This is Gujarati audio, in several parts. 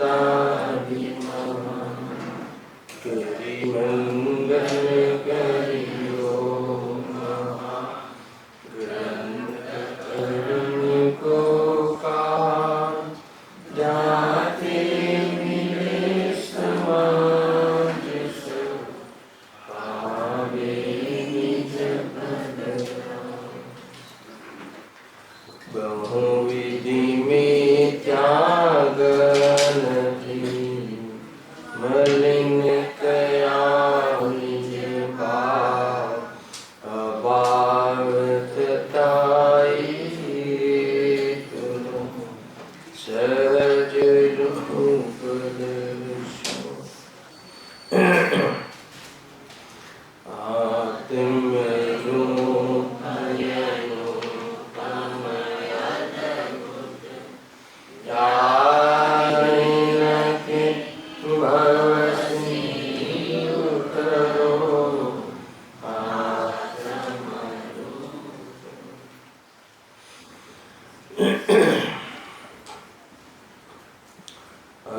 તારી કરી મંગલ કર્યો ગ્રંથ કરુણ કો કામ જાતે મિલે સમાજ સો પાવે નિજ પદ बहुविधि में त्याग नहीं मलिन कया निज भाव अभावताई तुम सहज रूप दर्शो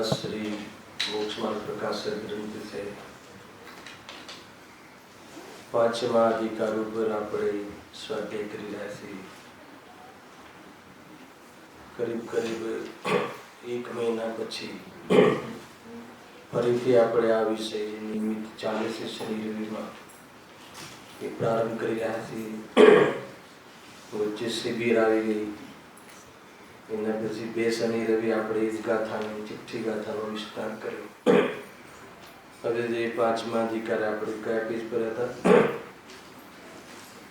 श्री मोक्षमार्ग प्रकाशक ग्रंथ से પાંચમા અધિકાર ઉપર આપણે સ્વાધ્યાય કરી રહ્યા છીએ. કરીબ એક મહિના પછી ફરીથી આપણે આ વિષય નિયમિત ચાલે છે. શનિ રવિમાં એ પ્રારંભ કરી રહ્યા છીએ. વચ્ચે શિબિર આવી ગઈ, એના પછી 2 શનિ રવિ આપણે એ જ ગાથાની ચિઠ્ઠી ગાથાનો વિસ્તાર કર્યો. હવે જે પાંચમા અધિકાર આપણે કયા પેજ પર હતા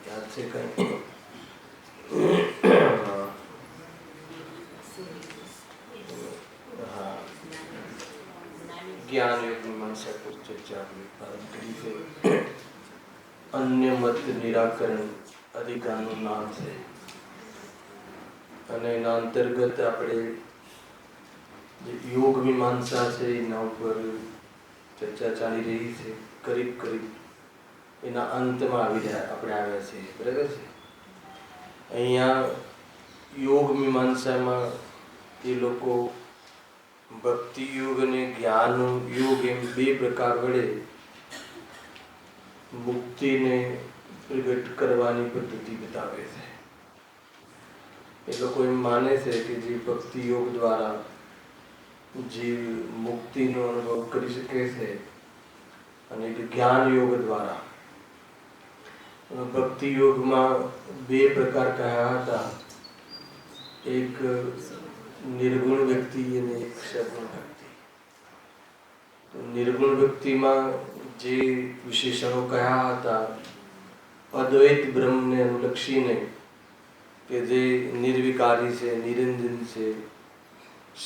યાદ છે કઈ? હા, જ્ઞાન યોગની મનસા પર ચર્ચા આપણે પ્રારંભ કરી છે. અન્ય મત નિરાકરણ અધિકારનું નામ છે અને એના અંતર્ગત આપણે જે યોગ મીમાંસા છે એના ઉપર ચર્ચા ચાલી રહી છે. કરીબ એના અંતમાં આપણે આવ્યા છીએ. બરાબર છે? અહીંયા યોગ મીમાંસામાં એ લોકો ભક્તિ યોગ અને જ્ઞાન યોગ એમ 2 પ્રકાર વડે મુક્તિને પ્રગટ કરવાની પદ્ધતિ બતાવે છે. એ લોકો એમ માને છે કે જે ભક્તિ યોગ દ્વારા જીવ મુક્તિનો અનુભવ કરી શકે છે અને જ્ઞાન યોગ દ્વારા. ભક્તિ યોગમાં 2 પ્રકાર કહ્યા હતા, એક નિર્ગુણ વ્યક્તિ અને એક સગુણ વ્યક્તિ. નિર્ગુણ વ્યક્તિમાં જે વિશેષણો કહ્યા હતા અદ્વૈત બ્રહ્મને અનુલક્ષીને કે જે નિર્વિકારી છે, નિરંજન છે,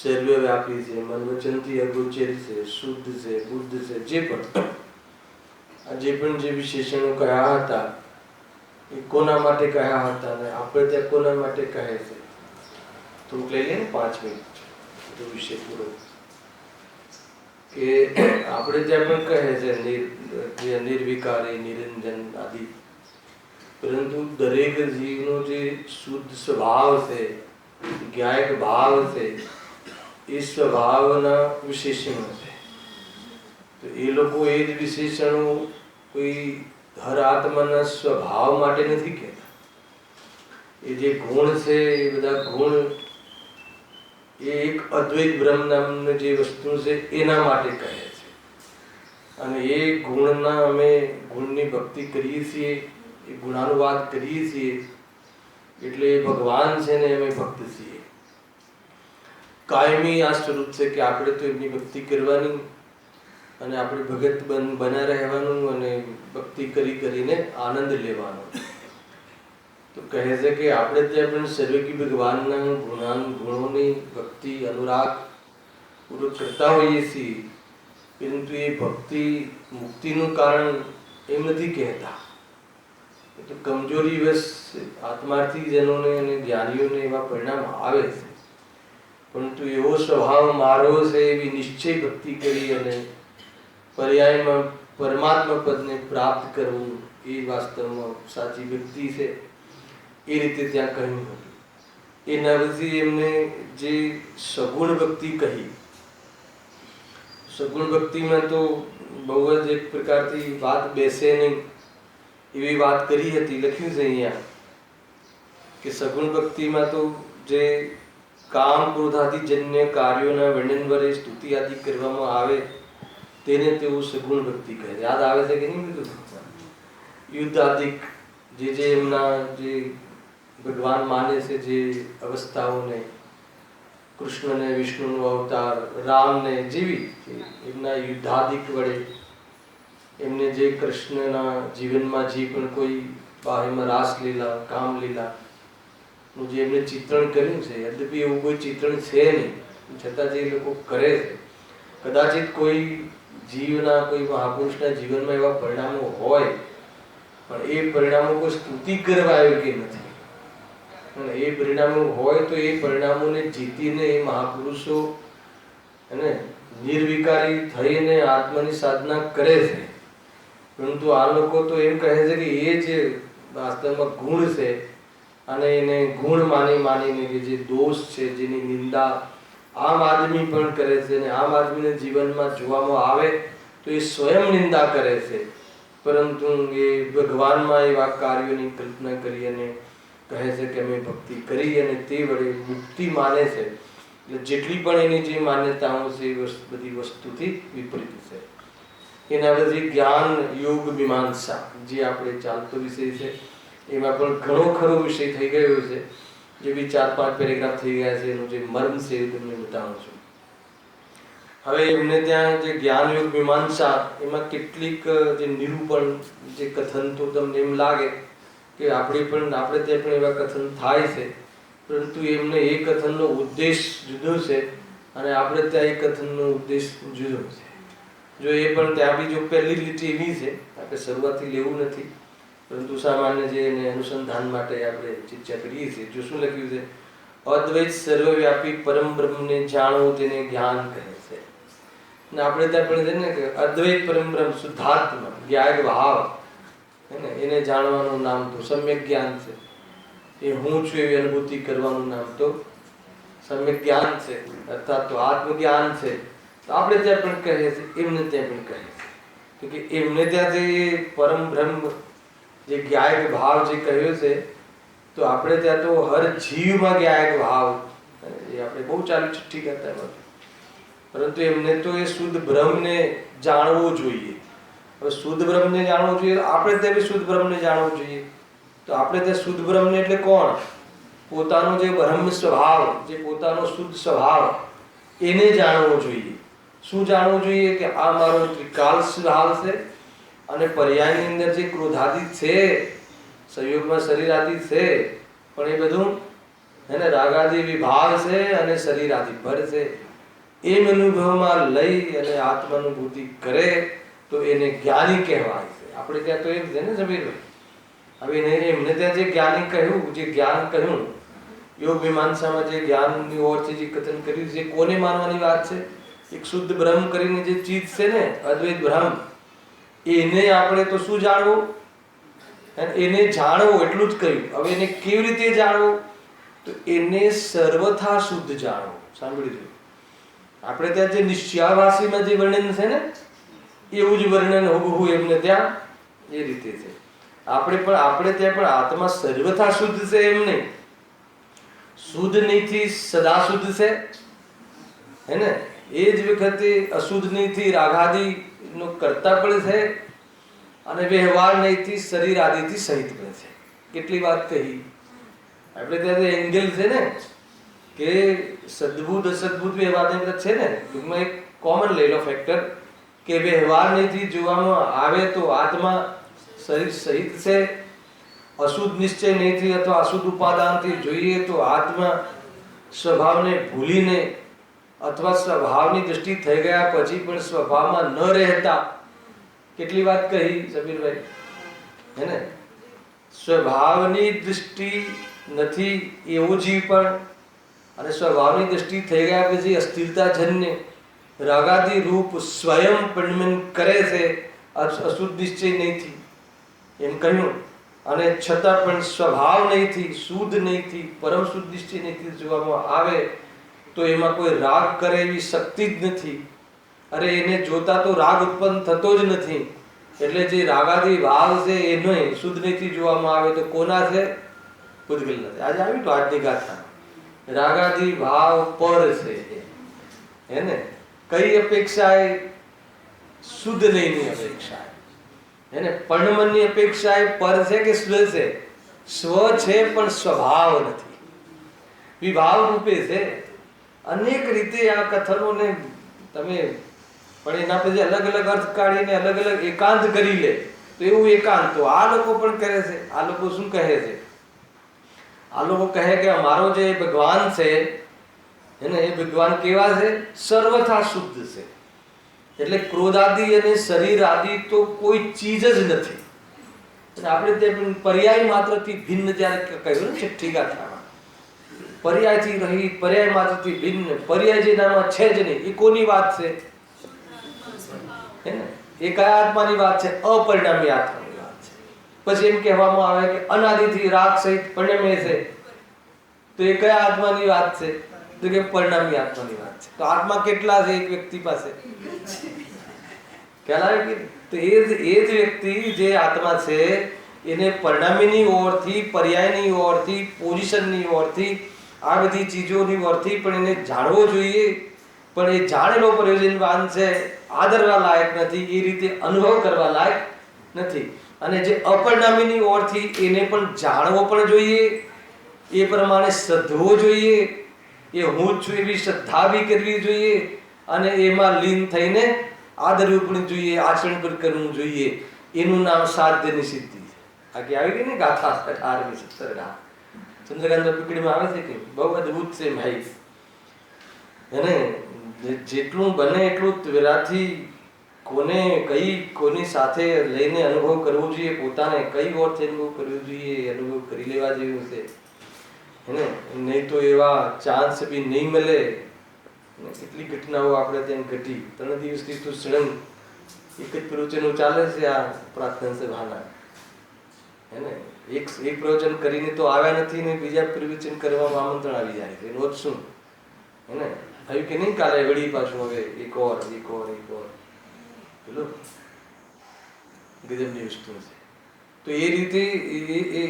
સર્વવ્યાપી છે, મન વચનથી અગોચર છે, શુદ્ધ છે, બુદ્ધ છે, જે પણ જે વિશેષણો કહ્યા હતા એ કોના માટે કહ્યા હતા અને આપણે ત્યાં કોના માટે કહે છે? તો લઈ લે 5 મિનિટ તો વિષય પૂરો. કે આપણે ત્યાં પણ કહે છે નિર્વિકારી, નિરંજન આદિ, પરંતુ દરેક જીવનો જે શુદ્ધ સ્વભાવ છે, જ્ઞાયક ભાવ છે, એ સ્વભાવના વિશેષણો છે. તો એ લોકો એ જ વિશેષણો કોઈ હર આત્માના સ્વભાવ માટે નથી કહેતા. એ જે ગુણ છે એ બધા ગુણ એ એક અદ્વૈત બ્રહ્મ નામની જે વસ્તુ છે એના માટે કહે છે. અને એ ગુણના અમે ગુણની ભક્તિ કરીએ છીએ, એ ગુણાનુવાદ કરીએ છીએ એટલે એ ભગવાન છે ને અમે ભક્ત છીએ. કાયમી આ સ્વરૂપ છે કે આપણે તો એમની ભક્તિ કરવાની અને આપણે ભગત બના રહેવાનું અને ભક્તિ કરીને આનંદ લેવાનો. તો કહે છે કે આપણે ત્યાં પણ સર્વકી ભગવાનના ગુણોની ભક્તિ અનુરાગ પૂર્વક કરતા હોઈએ છીએ, પરંતુ એ ભક્તિ મુક્તિનું કારણ એમ નથી કહેતા. તો કમજોરી વશ આત્માર્થી જનોને અને જ્ઞાનીઓને એવા પરિણામ આવે છે. પરંતુ એવો સ્વભાવ મારો છે એવી નિશ્ચય ભક્તિ કરી અને પર્યાયમાં પરમાત્મા પદને પ્રાપ્ત કરવું એ વાસ્તવમાં સાચી ભક્તિ છે. એ રીતે ત્યાં કહ્યું હતું. એના પછી એમને જે સગુણ ભક્તિ કહી સગુણ ભક્તિમાં તો બહુ જ એક પ્રકારથી વાત બેસે નહીં એવી વાત કરી હતી. લખ્યું છે અહીંયા કે સગુણ ભક્તિમાં તો જે કામ ક્રોધાદિજન્ય કાર્યોના વર્ણન વડે સ્તુતિ આદિ કરવામાં આવે તેને તેઓ સગુણ ભક્તિ કહે. યાદ આવે છે કે નહીં બધું? યુદ્ધ આદિક જે એમના જે ભગવાન માને છે જે અવસ્થાઓને, કૃષ્ણને વિષ્ણુનો અવતાર, રામને જેવી એમના યુદ્ધાદિક વડે એમને જે કૃષ્ણના જીવનમાં જે પણ કોઈ બાહ્યમાં રાસલીલા, કામલીલા નું જે એમને ચિત્રણ કર્યું છે, યદ્યપિ એવું કોઈ ચિત્રણ છે નહીં, છતાં જે લોકો કરે છે, કદાચિત કોઈ જીવના, કોઈ મહાપુરુષના જીવનમાં એવા પરિણામો હોય, પણ એ પરિણામો કોઈ સ્તુતિ કરવા યોગ્ય નથી. અને એ પરિણામો હોય તો એ પરિણામોને જીતીને એ મહાપુરુષો નિર્વિકારી થઈને આત્માની સાધના કરે છે. પરંતુ આ લોકો તો એમ કહે છે કે એ જે વાસ્તવમાં ગુણ છે અને એને ગુણ માનીને કે જે દોષ છે, જેની નિંદા આમ આદમી પણ કરે છે અને આમ આદમીને જીવનમાં જોવામાં આવે તો એ સ્વયં નિંદા કરે છે, પરંતુ એ ભગવાનમાં એવા કાર્યોની કલ્પના કરી અને કહે છે કે અમે ભક્તિ કરી અને તે વડે મુક્તિ માને છે. એટલે જેટલી પણ એની જે માન્યતાઓ છે એ બધી વસ્તુથી વિપરીત છે. એના બધી જ્ઞાન યોગ મીમાંસા જે આપણે ચાલતો વિષય છે એમાં પણ ઘણો ખરો વિષય થઈ ગયો છે. જે બી 4-5 પેરેગ્રાફ થઈ ગયા છે એનું જે મર્મ છે એ તમને બતાવું છું. હવે એમને ત્યાં જે જ્ઞાન યોગ મીમાંસા એમાં કેટલીક જે નિરૂપણ, જે કથન તો તમને એમ લાગે કે આપણે ત્યાં પણ એવા કથન થાય છે, પરંતુ એમને એ કથનનો ઉદ્દેશ જુદો છે અને આપણે ત્યાં એ કથનનો ઉદ્દેશ જુદો છે. જો એ પણ ત્યાં બી જો પહેલી લીટી એવી છે, આપણે શરૂઆતથી લેવું નથી, પરંતુ સામાન્ય જે એને અનુસંધાન માટે આપણે ચર્ચા કરીએ છીએ. જો શું લખ્યું છે? અદ્વૈત સર્વવ્યાપી પરમ બ્રહ્મને જાણવું તેને જ્ઞાન કહે છે. ને આપણે ત્યાં પણ છે ને કે અદ્વૈત પરમ બ્રહ્મ શુદ્ધાત્મા જ્ઞાન ભાવ એને જાણવાનું નામ તો સમ્યક જ્ઞાન છે. એ હું છું એવી અનુભૂતિ કરવાનું નામ તો સમ્યક જ્ઞાન છે, અર્થાત તો આત્મજ્ઞાન છે. તો આપણે ત્યાં પણ કહે છે, એમને ત્યાં પણ કહે છે કે એમને ત્યાં જે પરમ બ્રહ્મ જે જ્ઞાયક ભાવ જે કહ્યો છે, તો આપણે ત્યાં તો હર જીવમાં જ્ઞાયક ભાવ એ આપણે બહુ ચાલુ ચિઠ્ઠી કરતા નથી, પરંતુ એમને તો એ શુદ્ધ બ્રહ્મને જાણવું જોઈએ. હવે શુદ્ધ બ્રહ્મને જાણવું જોઈએ, આપણે ત્યાં બી શુદ્ધ બ્રહ્મને જાણવું જોઈએ. તો આપણે ત્યાં શુદ્ધ બ્રહ્મને એટલે કોણ? પોતાનો જે બ્રહ્મ સ્વભાવ, જે પોતાનો શુદ્ધ સ્વભાવ એને જાણવું જોઈએ. શું જાણવું જોઈએ? કે આ મારો ત્રિકાલ સ્વભાવ છે અને પર્યાયની અંદર જે ક્રોધાદિત છે, સંયોગમાં શરીરાદિ છે, પણ એ બધું રાગાદિ વિભાગ છે અને શરીરાદિ ભર છે. એમ અનુભવમાં લઈ અને આત્માનુભૂતિ કરે તો એને જ્ઞાની કહેવાય છે. આપણે ત્યાં તો એમ છે ને જમીરભાઈ. હવે એમને ત્યાં જે જ્ઞાની કહ્યું, જે જ્ઞાન કહ્યું, યોગ મીમાંસામાં જે જ્ઞાનની ઓરથી જે કથન કર્યું છે, કોને માનવાની વાત છે? એક શુદ્ધ બ્રહ્મ કરીને જે ચીજ છે ને, અદ્વૈત બ્રહ્મ, એને આપણે તો શું જાણવું? એને જાણવું એટલું જ કહ્યું. હવે એને કેવી રીતે જાણવું? તો એને સર્વથા શુદ્ધ જાણવું. સાંભળી લો, આપણે ત્યાં જે નિશ્ચયાવાસીમાં જે વર્ણન છે ને, એવું જ વર્ણન હોવું એમને ત્યાં એ રીતે છે. આપણે ત્યાં પણ આત્મા સર્વથા શુદ્ધ છે એમ નહીં. શુદ્ધ નહીંથી સદા શુદ્ધ છે, હે ને? એ જ વખતે અશુદ્ધ નહીંથી રાગાદિ નો કરતા પણ છે અને વ્યવહાર નહીંથી શરીર આદિથી સહિત પણ છે. કેટલી વાત કહી. આપણે ત્યાં એંગલ છે ને કે સદબુદ્ધ અસદબુદ્ધ વ્યવહાર છે ને, ટૂંકમાં એક કોમન લઈ લો ફેક્ટર કે વ્યવહાર નહીંથી જોવામાં આવે તો આત્મા શરીર સહિત છે. અશુદ્ધ નિશ્ચય નહીંથી અથવા અશુદ્ધ ઉપાદાનથી જોઈએ તો આત્મા સ્વભાવને ભૂલીને અથવા સ્વભાવની દૃષ્ટિ થઈ ગયા પછી પણ સ્વભાવમાં ન રહેતા. કેટલી વાત કહી સમીરભાઈ, હે ને? સ્વભાવની દૃષ્ટિ નથી એવો જીવ પણ, અને સ્વભાવની દૃષ્ટિ થઈ ગયા પછી અસ્થિરતાજન્ય રાગાદિ રૂપ સ્વયં પરિણમન કરે છે અશુદ્ધ નિશ્ચય નહીંથી એમ કહ્યું. અને છતાં પણ સ્વભાવ નહીંથી, શુદ્ધ નહીંથી, પરમ શુદ્ધ નિશ્ચય નહીંથી જોવામાં આવે તો એમાં કોઈ રાગ કરે એવી શક્તિ જ નથી. અરે એને જોતા તો રાગ ઉત્પન્ન થતો જ નથી. એટલે જે રાગાદી ભાવ છે એનો શુદ્ધ નીતિ જોવામાં આવે તો કોના છે? પૂતગલ નથી. આજે આવી તો આજની ગાથા રાગાદી ભાવ પર છે હે ને. કઈ અપેક્ષા એ? શુદ્ધ નહીની અપેક્ષા હે ને. પર્ણમનની અપેક્ષા એ પર છે કે સ્વ છે? સ્વ છે પણ સ્વભાવ નથી, વિભાવ રૂપે છે. અનેક રીતે આ કથનોને તમે પણ એના પછી અલગ અલગ અર્થ કાઢીને અલગ અલગ એકાંત કરી લે તો એવું એકાંત તો આ લોકો પણ કરે છે. આ લોકો શું કહે છે? આ લોકો કહે કે અમારો જે ભગવાન છે એને એ ભગવાન કેવા છે? સર્વથા શુદ્ધ છે. એટલે ક્રોધ આદિ અને શરીર આદિ તો કોઈ ચીજ જ નથી. આપણે તે પર્યાય માત્રથી ભિન્ન જ્યારે કહ્યું ને છઠ્ઠી ગાથામાં, પર્યાયથી રહી પર્યાય માત્રથી ભિન્ન, પર્યાય જે નામાં છે જ નહીં, એ કોની વાત છે? એ કયા આત્માની વાત છે? અપરિણામી આત્માની વાત છે. પછી એમ કહેવામાં આવે કે અનાદિથી રાગ સહિત પરિણમે છે, તો એ કયા આત્માની વાત છે? તો કે પરિણામી આત્માની વાત છે. તો આત્મા કેટલા છે એક વ્યક્તિ પાસે? ખ્યાલ આવે કે? તો એ જ વ્યક્તિ જે આત્મા છે એને પરિણામીની ઓરથી, પર્યાયની ઓરથી, પોઝિશનની ઓરથી, આ બધી ચીજોની ઓરથી પણ એને જાણવો જોઈએ. પણ એ જાણેલો પ્રયોજનવાન છે, આદરવા લાયક નથી, એ રીતે અનુભવ કરવા લાયક નથી. અને જે અપરિણામીની ઓરથી એને પણ જાણવો પણ જોઈએ, એ પ્રમાણે શ્રદ્ધવો જોઈએ, એ હું જ છું એવી શ્રદ્ધા બી કરવી જોઈએ, અને એમાં લીન થઈને આદરવું પણ જોઈએ, આચરણ પણ કરવું જોઈએ. એનું નામ સાધ્યની સિદ્ધિ છે. આગે આવી ગઈ ને ગાથા 18 17 ગા ચંદ્રકાંત પીકડીમાં આવે છે કે બહુ અદભુત છે ભાઈ. એને જેટલું બને એટલું વેરાથી કોને કોની સાથે લઈને અનુભવ કરવો જોઈએ, પોતાને કઈ ઓરથી અનુભવ કરવો જોઈએ, અનુભવ કરી લેવા જેવું છે હે. નહીં તો એવા ચાન્સ બી નહીં મળે. કેટલી ઘટનાઓ આપણે ત્યાં ઘટી. 3 દિવસથી તો સળંગ એક જ પ્રવચનો ચાલે છે આ પ્રાર્થના સભાના હે ને. એક પ્રવચન કરીને તો આવ્યા નથી ને બીજા પ્રવચન કરવામાં આમંત્રણ આવી જાય છે. એનો શું હે ને? થયું કે નહીં કાલે વળી પાછું હવે એક ઓર પેલું ગજબની વસ્તુ છે. તો એ રીતે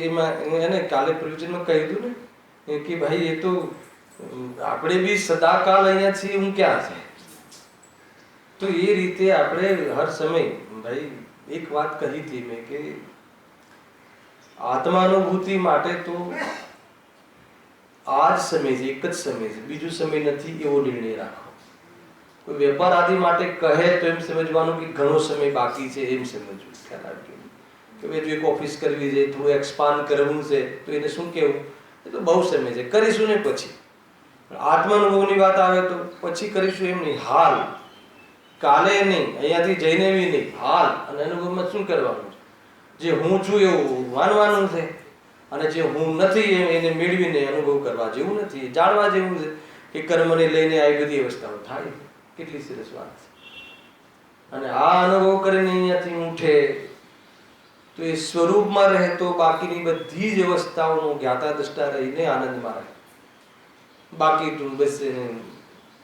એમાં એને કાલે પ્રવચનમાં કહ્યું ને કે ભાઈ એ તો આપણે બી સદાકાલ અહીંયા છીએ, હું ક્યાં છે? તો એ રીતે આપણે હર સમય ભાઈ એક વાત કહી હતી મેં કે આત્માનુભૂતિ માટે તો આ જ સમય છે, એક જ સમય છે, બીજું સમય નથી એવો નિર્ણય રાખો. કોઈ વેપાર આદિ માટે કહે તો એમ સમજવાનું કે ઘણો સમય બાકી છે, એમ સમજવું. ખ્યાલ આવ્યો કે ભાઈ જો એક ઓફિસ કરવી છે, થોડું એક્સપાન્ડ કરવું છે, તો એને શું કહેવું? એ તો બહુ સમય છે, કરીશું ને પછી. આત્માનુભવની વાત આવે તો પછી કરીશું એમ નહીં, હાલ, કાલે નહીં, અહીંયાથી જઈને બી નહીં, હાલ. અને અનુભવમાં શું કરવાનું છે? જે હું છું એવું માનવાનું છે, અને જે હું નથી એને મેળવીને અનુભવ કરવા જેવું નથી, જાણવા જેવું છે કે કર્મને લઈને આવી બધી અવસ્થાઓ થાય. કેટલી સરસ વાત છે. અને આ અનુભવ કરીને અહીંયાથી ઉઠે તો એ સ્વરૂપમાં રહે તો બાકીની બધી જ અવસ્થાઓનો જ્ઞાતા દ્રષ્ટા રહીને આનંદમાં રહે. બાકી તું બસ એને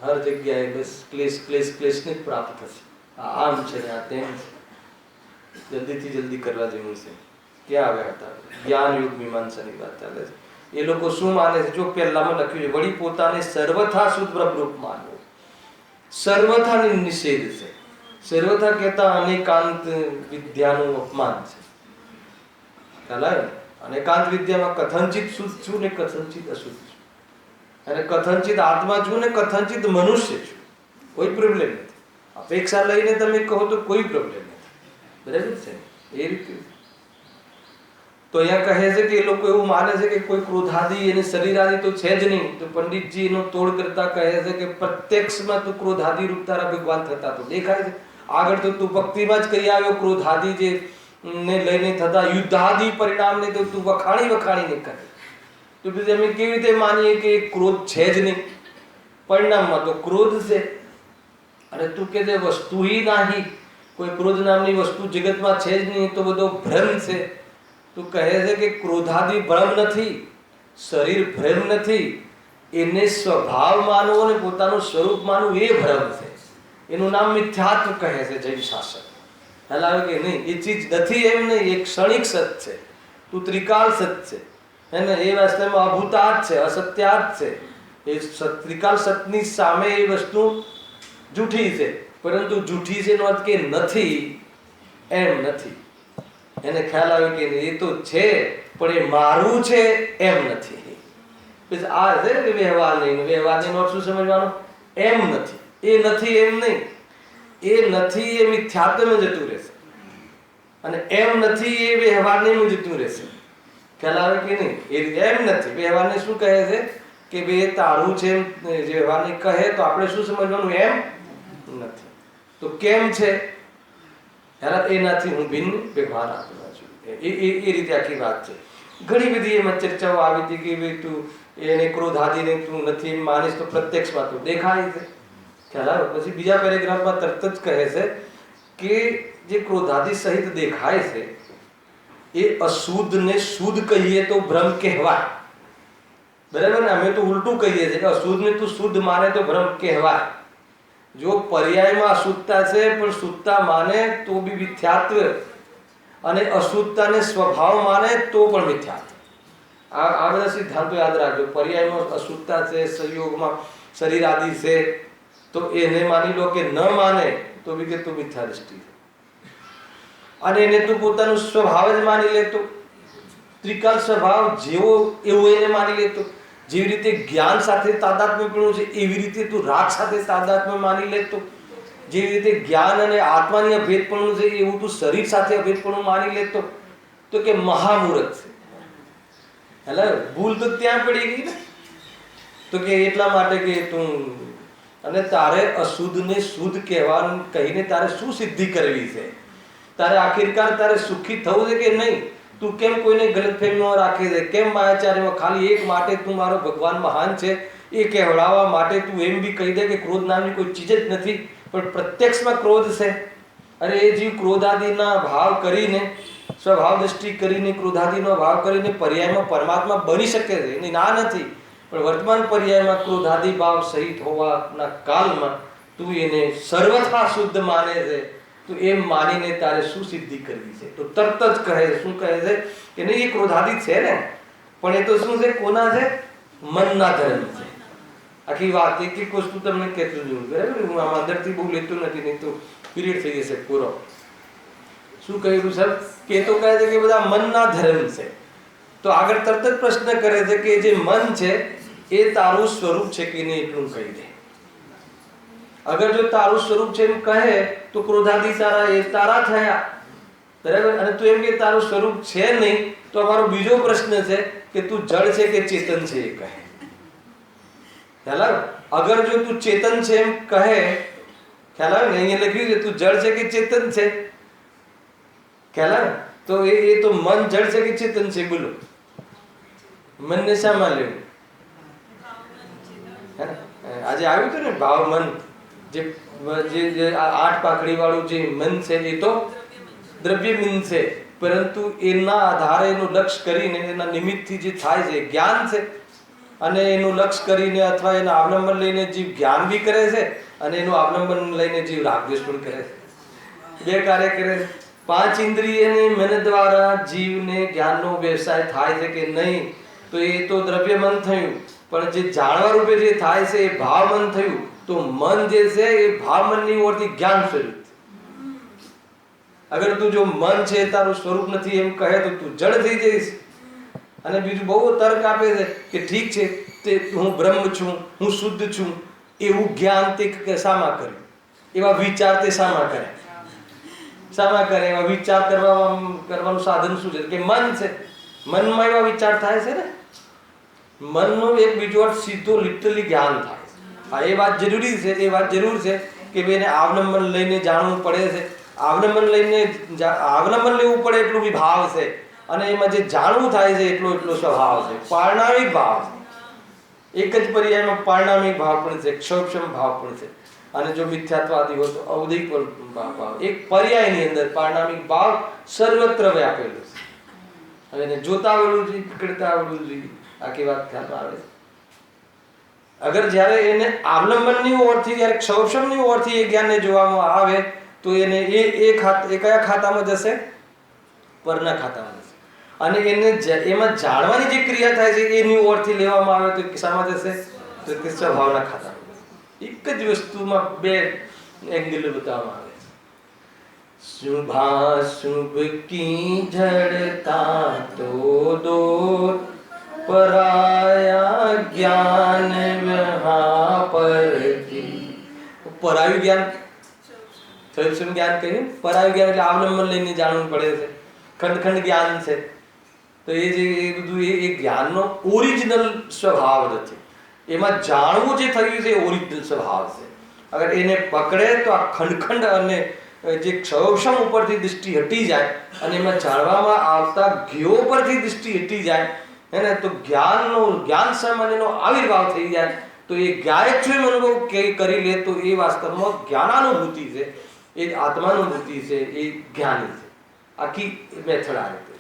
હર જગ્યાએ બસ ક્લેશને જ પ્રાપ્ત થશે. આમ છે ને આ તેમ છે, જલ્દીથી જલ્દી કરવા જેવું છે. ક્યાં આવ્યા હતા? જ્ઞાન યુગ મીમાંસાની વાત ચાલે છે. એ લોકો શું માને છે? જો પહેલામાં લખ્યું છે વળી પોતાને સર્વથા શુદ્ધ બ્રહ્મરૂપ માનવું. સર્વથાની નિષેધ છે. સર્વથા કહેતા અનેકાંત વિદ્યાનું અપમાન છે. ખ્યાલ આવે? અનેકાંત વિદ્યામાં કથનચિત શુદ્ધ છું ને કથનચિત અશુદ્ધ છું, અને કથનચિત આત્મા છું ને કથનચિત મનુષ્ય છું. કોઈ પ્રોબ્લેમ નથી. અપેક્ષા લઈને તમે કહો તો કોઈ પ્રોબ્લેમ નથી. બરાબર છે? એ રીતે તો અહીંયા કહે છે કે એ લોકો એવું માને છે કે કોઈ ક્રોધાદી અને શરીરાદી તો છે જ નહીં. તો પંડિતજી એનો તોડ કરતા કહે છે કે પ્રત્યક્ષમાં તું ક્રોધાદી રૂપ તારા ભગવાન થતા તો દેખાય છે. આગળ તો તું ભક્તિમાં જ કહી આવ્યો ક્રોધાદી જે ને લઈને થતા યુદ્ધાદી પરિણામને તો તું વખાણી કરે. તો પછી અમે કેવી રીતે માનીએ કે ક્રોધ છે જ નહીં? પરિણામમાં તો ક્રોધ છે. અને તું કે જે વસ્તુ હી નહીં, કોઈ ક્રોધ નામની વસ્તુ જગતમાં છે જ નહીં, તો બધો ભ્રમ છે. તું કહે છે કે ક્રોધાદી ભ્રમ નથી, શરીર ભ્રમ નથી, એને સ્વભાવ માનવો અને પોતાનું સ્વરૂપ માનવું એ ભ્રમ છે. એનું નામ મિથ્યાત્વ કહે છે જૈન શાસન. ખ્યાલ આવે કે નહીં? એ ચીજ નથી એમ નહીં, એક ક્ષણિક સત છે. તું ત્રિકાલ સત છે એને એ વાસ્તવમાં અભૂતાત છે, અસત્યાત છે. એ ત્રિકાલ સતની સામે એ વસ્તુ જૂઠી છે, પરંતુ જૂઠી છે એનો અર્થ કે નથી એમ નથી. એને ખ્યાલ આવે કે એ તો છે પણ એ મારું છે એમ નથી. આ છે વ્યવહાર નહીં. વ્યવહારની નોટ શું સમજવાનું? એમ નથી, એ નથી એમ નહીં, એ નથી એ મિથ્યાત્વમાં જતું રહેશે અને એમ નથી એ વ્યવહારની જતું રહેશે. ખ્યાલ આવે કે નહીં? એ એમ નથી. વ્યવહારને શું કહે છે કે ભાઈ તારું છે એમ વ્યવહારને કહે તો આપણે શું સમજવાનું? એમ નથી. તો કેમ છે? એનાથી હું ભિન્ન વ્યવહાર આપવા છું. એ રીતે આખી વાત છે. ઘણી બધી એમાં ચર્ચાઓ આવી હતી કે ભાઈ તું એને ક્રોધાદિને તું નથી એમ માનીશ તો પ્રત્યક્ષમાં તું દેખાય છે. ખ્યાલ આવે? પછી બીજા પેરેગ્રાફમાં તરત જ કહે છે કે જે ક્રોધાદિ સહિત દેખાય છે એ અશુદ્ધ ને શુદ્ધ કહીએ તો ભ્રમ કહેવાય. બરાબર ને? અમે તો ઉલટું કહીએ છીએ કે અશુદ્ધ ને તું શુદ્ધ માને તો ભ્રમ કહેવાય. જો પર્યાયમાં અશુદ્ધતા છે પણ શુદ્ધતા માને તો બી મિથ્યાત્વ, અને અશુદ્ધતાને સ્વભાવ માને તો પણ મિથ્યાત્વ. આ બધા સિદ્ધાંતો યાદ રાખજો. પર્યાયમાં અશુદ્ધતા છે, સંયોગમાં શરીર આદિ છે, તો એને માની લો કે ન માને તો બી કે તું મિથ્યા દૃષ્ટિ છે. અને એને તું પોતાનું સ્વભાવ જ માની લેતો, ત્રિકાલ સ્વભાવ જેવો એવો એને માની લેતો. જેવી રીતે જ્ઞાન સાથે તાદાત્મ્યપણું છે એવી રીતે તું રાગ સાથે તાદાત્મ્ય માની લેતો. જેવી રીતે જ્ઞાન અને આત્માની અભેદપણું છે એવું તું શરીર સાથે અભેદપણું માની લેતો. તો કે મહામૂર્ખ છે. એટલે ભૂલ તો ત્યાં પડી ગઈ ને. તો કે એટલા માટે કે તું અને તારે અશુદ્ધ ને શુદ્ધ કહેવાનું કહીને તારે શું સિદ્ધિ કરવી છે? તારે આખિરકાર તારે સુખી થવું છે કે નહીં? તું કેમ કોઈને ગલતફહેમીમાં રાખે છે? કેમ માયાચાર્યમાં ખાલી એક માટે તું મારો ભગવાન મહાન છે એ કહેવડાવવા માટે તું એમ બી કહી દે કે ક્રોધ નામની કોઈ ચીજ જ નથી, પણ પ્રત્યક્ષમાં ક્રોધ છે. અને એ જીવ ક્રોધાદિના ભાવ કરીને, સ્વભાવ દ્રષ્ટિ કરીને, ક્રોધાદિનો ભાવ કરીને પર્યાયમાં પરમાત્મા બની શકે છે, એની ના નથી. પણ વર્તમાન પર્યાયમાં ક્રોધાદિ ભાવ સહિત હોવાના કાલમાં તું એને સર્વથા શુદ્ધ માને છે. તો એમ માનીને તારે શું સિદ્ધિ કરવી છે? તો તરત જ કહે છે, શું કહે છે કે નહીં એ ક્રોધાદિ છે ને, પણ એ તો શું છે? કોના છે? મનના ધર્મ છે. આખી વાત એક એક વસ્તુ તમને કહેતું જોયું. બરાબર? હું આમ અંદરથી બહુ લેતો નથી, નહીં તો પીરિયડ થઈ જશે પૂરો. શું કહ્યું સર? કે તો કહે છે કે બધા મનના ધર્મ છે. તો આગળ તરત જ પ્રશ્ન કરે છે કે જે મન છે એ તારું સ્વરૂપ છે કે નહીં એટલું કહી દે. અગર જો તારું સ્વરૂપ છે એમ કહે તો ક્રોધાદિ તારા એ તારા થયા. બરાબર? અને તું એમ કે તારું સ્વરૂપ છે નહીં તો અમારો બીજો પ્રશ્ન છે કે તું જળ છે કે ચેતન છે એ કહે. ખ્યાલ આવે? અગર જો તું ચેતન છે એમ કહે, ખ્યાલ આવે ને? અહીંયા લખ્યું છે તું જળ છે કે ચેતન છે. ખ્યાલ આવે? તો એ તો મન જળ છે કે ચેતન છે? બોલો. મનને શામાં લેવું? આજે આવ્યું હતું ને ભાવ મન, જે 8 પાંખડી વાળું જે મન છે એ તો દ્રવ્ય મન છે, પરંતુ એના આધારે એનું લક્ષ્ય કરીને એના નિમિત્તથી જે થાય છે જ્ઞાન છે. અને એનું લક્ષ્ય કરીને અથવા એના અવલંબન લઈને જીવ જ્ઞાન બી કરે છે અને એનું અવલંબન લઈને જીવ રાગદ્વેષ પણ કરે છે. બે કાર્ય કરે છે. 5 ઇન્દ્રિયની મન દ્વારા જીવને જ્ઞાનનો વ્યવસાય થાય છે કે નહીં, તો એ તો દ્રવ્ય મન થયું. પણ જે જાણવા રૂપે જે થાય છે એ ભાવ મન થયું. તો મન જે છે એ ભાવ મનની ઓરથી જ્ઞાન સ્વરૂપ. અગર તું જો મન છે તારું સ્વરૂપ નથી એમ કહે તો તું જડ થઈ જઈશ. અને બીજું બહુ તર્ક આપે છે કે ઠીક છે તે હું બ્રહ્મ છું, હું શુદ્ધ છું, એવું જ્ઞાન તે શામાં કર્યું? એવા વિચાર તે શામાં કરે? શામાં કરે? એવા વિચાર કરવાનું સાધન શું છે? કે મન છે. મનમાં એવા વિચાર થાય છે ને. મનનો એક બીજો અર્થ સીધો લિટરલી જ્ઞાન થાય. હા, એ વાત જરૂરી છે. એ વાત જરૂર છે કે ભાઈ એને આવલંબન લઈને જાણવું પડે છે. આવલંબન લેવું પડે એટલું બી ભાવ છે. અને એમાં જે જાણવું થાય છે એટલો સ્વભાવ છે, પારણામિક ભાવ છે. એક જ પર્યાયમાં પારણામિક ભાવ પણ છે, ક્ષોભમ ભાવ પણ છે. અને જો મિથ્યાત્વાદી હોય તો ઔદિક ભાવ. એક પર્યાયની અંદર પારણામિક ભાવ સર્વત્ર વ્યાપેલો છે. હવે એને જોતા આવડવું જોઈએ, પકડતા આવડવું જોઈએ. આખી વાત ખ્યાલ આવે છે. અગર જ્યારે એને અવલંબનની ઓરથી જ્યારે ક્ષૌક્ષમની ઓરથી એ જ્ઞાનને જોવામાં આવે તો એને એ કયા ખાતામાં જશે? પરના ખાતામાં જશે. અને એને એમાં જાણવાની જે ક્રિયા થાય છે એની ઓરથી લેવામાં આવે તો કિસ્સામાં જશે તો કે સ્વભાવના ખાતામાં. એક જ વસ્તુમાં બે એંગલ બતાવવામાં આવે. શુભાશુભ કી જડતા તો દો પરાયા જ્ઞાન વહાપરતી. પરાયું જ્ઞાન સૌક્ષમ જ્ઞાન કહ્યું. પરાયું જ્ઞાન એટલે અવલંબન લઈને જાણવું પડે છે. ખંડ જ્ઞાન છે તો એ જે બધું એ જ્ઞાનનો ઓરિજિનલ સ્વભાવ નથી. એમાં જાણવું જે થયું છે એ ઓરિજિનલ સ્વભાવ છે. અગર એને પકડે તો આ ખંડ અને જે ક્ષૌક્ષમ ઉપરથી દૃષ્ટિ હટી જાય અને એમાં જાણવામાં આવતા જ્ઞો પરથી દૃષ્ટિ હટી જાય એને તો જ્ઞાન સામાન્યનો આવિર્ભાવ થઈ જાય તો એ જ્ઞાયક્ષમ અનુભવ કરી લે તો એ વાસ્તવમાં જ્ઞાનાનુભૂતિ છે, એ આત્માનુભૂતિ છે, એ જ્ઞાની છે. આખી મેથડ આ રીતે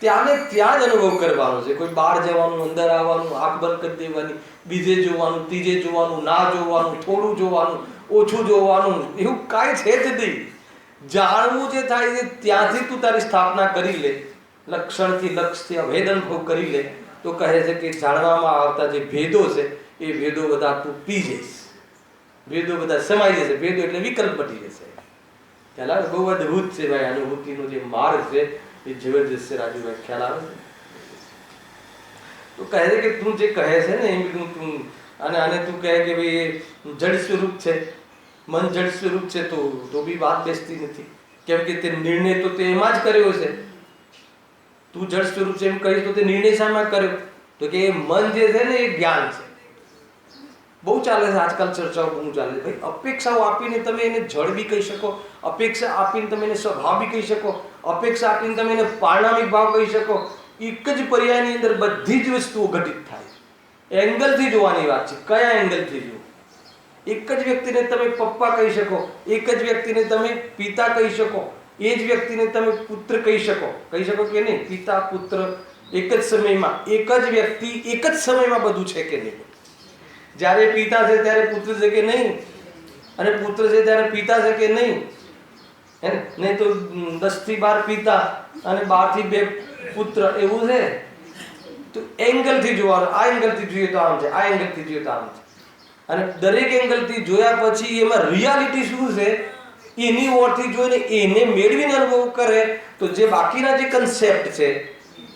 ત્યાં જ અનુભવ કરવાનો છે. કોઈ બહાર જવાનું, અંદર આવવાનું, આંખ બંધ કરી દેવાની, બીજે જોવાનું, ત્રીજે જોવાનું, ના જોવાનું, થોડું જોવાનું, ઓછું જોવાનું, એવું કાંઈ છે જ નહીં. જાણવું જે થાય છે ત્યાંથી તું તારી સ્થાપના કરી લે, લક્ષણથી લક્ષથી અભેદ અનુભવ કરી લે તો કહે છે કે જાણવામાં આવતા જે ભેદો છે એ ભેદો બધા તું પી જઈશ, ભેદો બધા સમાઈ જશે. ભેદો એટલે વિકલ્પ પટી જશે. ખ્યાલ આવે? બહુ અદભુત છે ભાઈ. અનુભૂતિનો જે માર્ગ છે એ જબરજસ્ત છે રાજુભાઈ. ખ્યાલ આવે? તો કહે છે કે તું જે કહે છે ને એમ તું આને તું કહે કે ભાઈ જડ સ્વરૂપ છે, મન જડ સ્વરૂપ છે તો બી વાત બેસતી નથી. કેમ કે તે નિર્ણય તો તે એમાં જ કર્યો છે. તું જડ સ્વરૂપ છે એમ કહીશ તો તે નિર્ણય શામાં કર્યો? તો કે એ મન જે છે ને એ જ્ઞાન છે. બહુ ચાલે છે આજકાલ ચર્ચાઓ, બહુ ચાલે છે. ભાઈ અપેક્ષાઓ આપીને તમે એને જડ બી કહી શકો, અપેક્ષા આપીને તમે એને સ્વભાવ બી કહી શકો, અપેક્ષા આપીને તમે એને પારણામિક ભાવ કહી શકો. એક જ પર્યાયની અંદર બધી જ વસ્તુઓ ઘટિત થાય. એંગલથી જોવાની વાત છે. કયા એંગલથી જોવું? એક જ વ્યક્તિને તમે પપ્પા કહી શકો, એક જ વ્યક્તિને તમે પિતા કહી શકો, એ જ વ્યક્તિને તમે પુત્ર કહી શકો કે નહીં? પિતા પુત્ર એક જ સમયમાં, એક જ વ્યક્તિ એક જ સમયમાં બધું છે કે નહીં? જ્યારે પિતા છે ત્યારે પુત્ર છે કે નહીં? અને પુત્ર છે ત્યારે પિતા છે કે નહીં? હે ને? નહીં તો 10 થી 12 પિતા અને 12 થી 2 પુત્ર, એવું છે. તો એંગલથી જોવાનું. આ એંગલથી જોઈએ તો આમ છે, આ એંગલથી જોઈએ તો આમ છે. અને દરેક એંગલથી જોયા પછી એમાં રિયાલિટી શું છે એની ઓરથી જોઈને એને મેળવીને અનુભવ કરે તો જે બાકીના જે કન્સેપ્ટ છે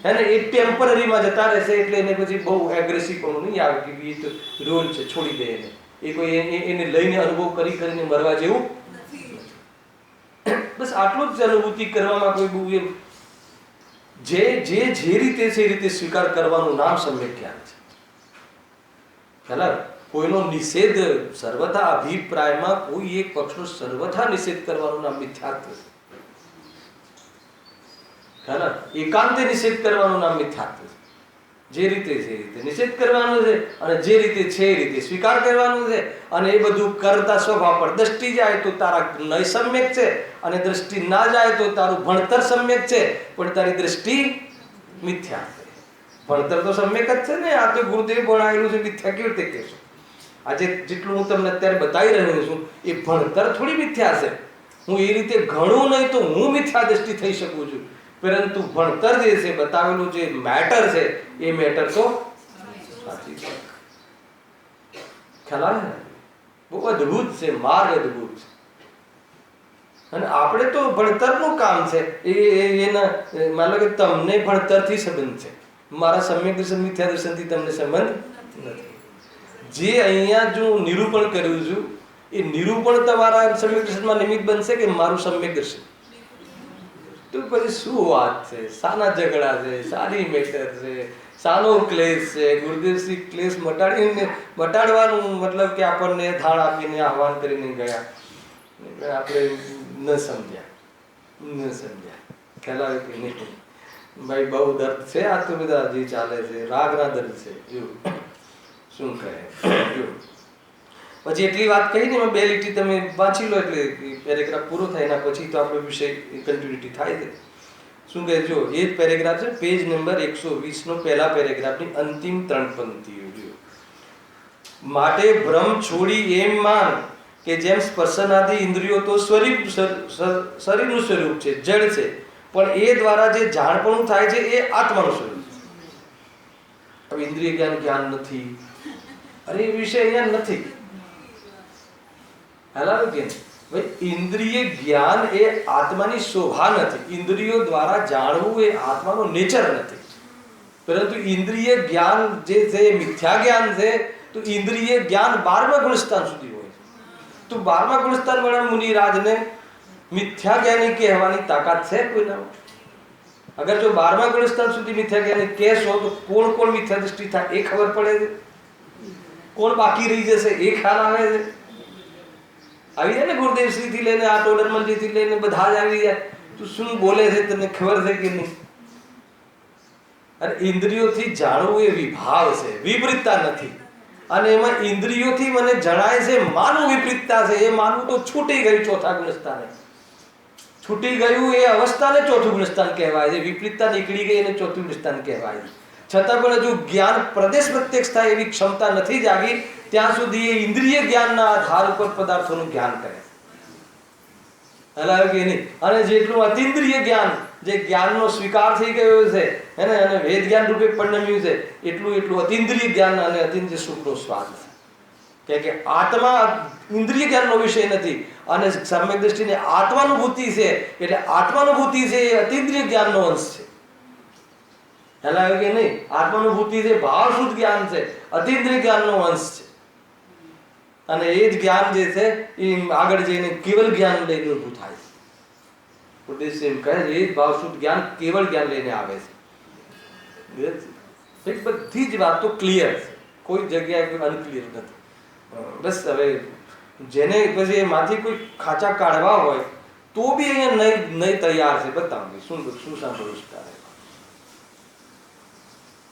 હે ને એ ટેમ્પરરીમાં જતા રહેશે. એટલે એને પછી બહુ એગ્રેસિવ પણ નહીં આવે કે એ તો રોલ છે, છોડી દે એને. એ કોઈ એને લઈને અનુભવ કરીને મરવા જેવું બસ આટલું જ અનુભૂતિ કરવામાં કોઈ બહુ એમ જે રીતે છે એ રીતે સ્વીકાર કરવાનું નામ સમ્યક જ્ઞાન છે. બરાબર? કોઈનો નિષેધ સર્વથા અભિપ્રાયમાં કોઈ એક પક્ષનો સર્વથા નિષેધ કરવાનું નામ મિથ્યાત્વ છે. બરાબર? એકાંતે નિષેધ કરવાનું નામ મિથ્યાત્વ છે. જે રીતે છે એ રીતે નિષેધ કરવાનું છે અને જે રીતે છે એ રીતે સ્વીકાર કરવાનું છે. અને એ બધું કરતા સ્વભાવ પર દ્રષ્ટિ જાય તો તારા નય સમ્યક છે, અને દ્રષ્ટિ ના જાય તો તારું ભણતર સમ્યક છે, પણ તારી દ્રષ્ટિ મિથ્યા છે. ભણતર તો સમ્યક જ છે ને. આ તો ગુરુદેવ ભણાવેલું છે, મિથ્યા કેવી રીતે કહેશો? આજે જેટલું હું તમને અત્યારે બતાવી રહ્યો છું એ ભણતર થોડી મિથ્યા છે. હું એ રીતે ઘણું નહીં તો હું મિથ્યા દ્રષ્ટિ થઈ શકું છું, પરંતુ ભણતર જે છે બતાવેલું જે મેટર છે એ મેટર તો સાચી છે. ખ્યાલ આવે ને? બહુ અદભુત છે, માર્ગ અદભુત છે. અને આપણે તો ભણતરનું કામ છે એના માનો કે તમને ભણતરથી સંબંધ છે, મારા સમ્યક દર્શન મિથ્યા દર્શનથી તમને સંબંધ નથી. જે અહીંયા જો નિરૂપણ કર્યું છું એ નિરૂપણ તમારા સમ્યક દર્શનમાં નિમિત્ત બનશે કે મારું સમ્યક દર્શન? તો પછી શું વાત છે? સાના ઝઘડા છે? સારી મેટર છે? સાનો ક્લેશ છે? ગુરુદેવશ્રી ક્લેશ મટાડવાનું મતલબ કે આપણને થાળ આપીને આહવાન કરીને ગયા, આપણે ન સમજ્યા. ખ્યાલ આવે કે નહીં? ભાઈ બહુ દર્દ છે. આ તો બધા જે ચાલે છે રાગના દર્દ છે. એવું શું કહે? પછી એટલી વાત કહી ને, એમાં 2 લીટી તમે વાંચી લો એટલે પેરેગ્રાફ પૂરો થાય. એના પછી તો આપણો વિષય કન્ટિન્યુટી થાય છે. શું કહે? જો એ જ પેરેગ્રાફ છે, પેજ નંબર 120 નો પહેલા પેરેગ્રાફની અંતિમ 3 પંક્તિઓ. માટે ભ્રમ છોડી એમ માન કે જેમ સ્પર્શનાદી ઇન્દ્રિયો તો શરીરનું સ્વરૂપ છે, જડ છે, પણ એ દ્વારા જે જાણપણું થાય છે એ આત્માનું સ્વરૂપ છે. હવે ઇન્દ્રિય જ્ઞાન નથી, અરે એ વિષય અહીંયા નથી. હાલાવે કે ભાઈ ઇન્દ્રિય જ્ઞાન એ આત્માની શોભા નથી. ઇન્દ્રિયો દ્વારા જાણવું એ આત્માનો નેચર નથી. પરંતુ ઇન્દ્રિય જ્ઞાન જે છે એ મિથ્યા જ્ઞાન છે. તો ઇન્દ્રિય જ્ઞાન 12મા ગુણસ્થાન સુધી હોય. તો 12મા ગુણસ્થાન વાળા મુનિરાજને મિથ્યા જ્ઞાની કહેવાની તાકાત છે કોઈના? અગર જો 12મા ગુણસ્થાન સુધી મિથ્યા જ્ઞાની કહેશો તો કોણ કોણ મિથ્યા દૃષ્ટિ થાય એ ખબર પડે છે, કોણ બાકી રહી જશે એ ખ્યાલ આવે છે. આવી જાય ને ગુરુદેવ શ્રી થી લઈને આ ટોડરમલજી થી લઈને બધા જ આવી જાય. તું શું બોલે છે તને ખબર છે કે નહીં? અને ઇન્દ્રિયોથી જાણવું એ વિભાવ છે, વિપરીતતા નથી. અને એમાં ઇન્દ્રિયોથી મને જણાય છે માનવું વિપરીતતા છે. એ માનવું તો છૂટી ગયું ચોથા ગુણસ્થાને. છૂટી ગયું એ અવસ્થાને ચોથું ગુણસ્થાન કહેવાય છે. વિપરીતતા નીકળી ગઈ એને ચોથું ગુણસ્થાન કહેવાય છે. છતાં પણ હજુ જ્ઞાન પ્રદેશ પ્રત્યક્ષ થાય એવી ક્ષમતા નથી જાગી ત્યાં સુધી એ ઇન્દ્રિય જ્ઞાનના આધાર ઉપર પદાર્થોનું જ્ઞાન કરે. હલાવે કે નહીં? અને જેટલું અતિન્દ્રિય જ્ઞાન જે જ્ઞાનનો સ્વીકાર થઈ ગયો છે એને અને વેદ જ્ઞાન રૂપે પરિણમ્યું છે એટલું અતિન્દ્રિય જ્ઞાન અને અતિન્દ્રિય સુખનો સ્વાદ છે. કે આત્મા ઇન્દ્રિય જ્ઞાનનો વિષય નથી અને સમ્યક દ્રષ્ટિને આત્માનુભૂતિ છે. એટલે આત્માનુભૂતિ છે એ અતિન્દ્રિય જ્ઞાનનો અંશ છે. હલાવે કે નહીં? આત્માનુભૂતિ છે ભાવ શુદ્ધ જ્ઞાન છે, અતિન્દ્રિય જ્ઞાનનો અંશ છે. અને એ જ જ્ઞાન જે છે એ આગળ જઈને કેવલ જ્ઞાન લઈને ઊભું થાય છે. ઉપદેશ એમ કહે છે એ જ ભાવ શુદ્ધ જ્ઞાન કેવલ જ્ઞાન લઈને આવે છે. બધી જ વાતો ક્લિયર છે, કોઈ જગ્યાએ અનક્લિયર નથી. બસ હવે જેને પછી એમાંથી કોઈ ખાંચા કાઢવા હોય તો બી અહીંયા નહીં તૈયાર છે. બતાવું શું સાંભળવું છે તારે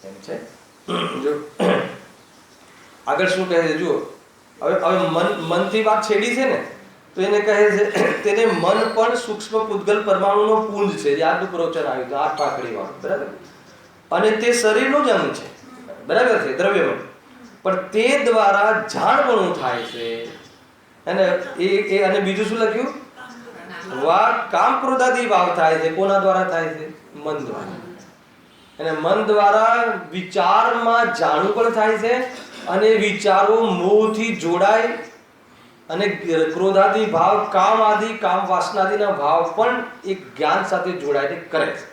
એમ છે. જો આગળ શું કહે છે જુઓ. હવે મનથી વાત છેડી છે ને તો એને કહે છે તેને મન પણ સૂક્ષ્મ પૂતગલ પરમાણુનો પુંજ છે. જે આજનું પ્રવચન આવ્યું હતું 8 પાંખડી વાળું, બરાબર? અને તે શરીરનું જ અંગ છે, બરાબર છે, દ્રવ્યમય. પણ તે દ્વારા જાણપણું થાય છે. અને અને બીજું શું લખ્યું? કામ ક્રોધાદી ભાવ થાય છે. કોના દ્વારા થાય છે? મન દ્વારા. અને મન દ્વારા વિચારમાં જાણવું પણ થાય છે. અને વિચારો મોહથી જોડાય અને ક્રોધાદી ભાવ કામ વાસનાદીના ભાવ પણ એક જ્ઞાન સાથે જોડાઈને કરે છે.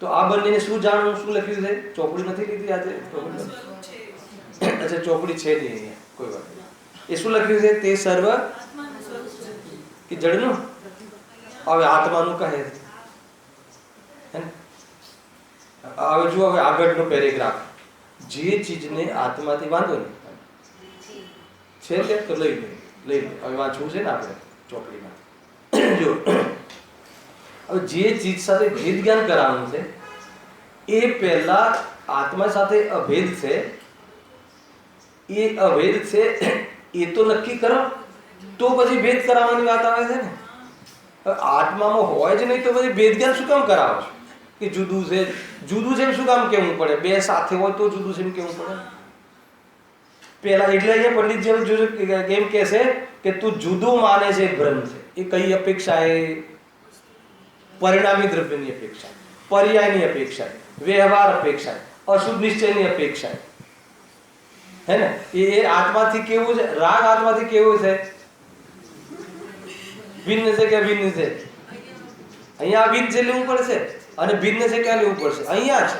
તો આ બંનેને શું જાણવું? શું લખ્યું છે? ચોપડી નથી લીધી આજે? અચ્છા, ચોપડી છે નહીં અહીંયા, કોઈ વાત નહીં. એ શું લખ્યું છે? તે સર્વ કે જડનું હવે આત્માનું કહે છે. હવે જુઓ, હવે આગળનો પેરેગ્રાફ. જે ચીજને આત્માથી વાંધો નહીં છે તે તો લઈ લે. હવે વાંચવું છે ને આપણે ચોપડીમાં. જો હવે જે ચીજ સાથે ભેદ જ્ઞાન કરાવવાનું છે એ પહેલા આત્મા સાથે અભેદ છે. એ અભેદ છે એ તો નક્કી કરો તો પછી ભેદ કરાવવાની વાત આવે છે ને. આત્મામાં હોય જ નહીં તો પછી ભેદ જ્ઞાન શું કામ કરાવો છો? કે જુદું છે એમ શું કામ કહેવું પડે? બે સાથે હોય તો જુદું છે એમ કહેવું પડે પેલા. એટલે અહીંયા પંડિત જેમ કેમ કહેશે કે તું જુદું માને છે ભ્રમ છે. એ કઈ અપેક્ષા? એ પરિણામી દ્રવ્યની અપેક્ષા, પર્યાયની અપેક્ષા, વ્યવહાર અપેક્ષા, અશુદ્ધ નિશ્ચયની અપેક્ષા, હે ને? એ આત્માથી કેવું છે? રાગ આત્માથી કેવું છે? ભિન્ન છે કે અભિન્ન છે? અહીંયા અભિન્ન છે લેવું પડશે અને ભિન્ન છે ક્યાં લેવું પડશે? અહીંયા છે.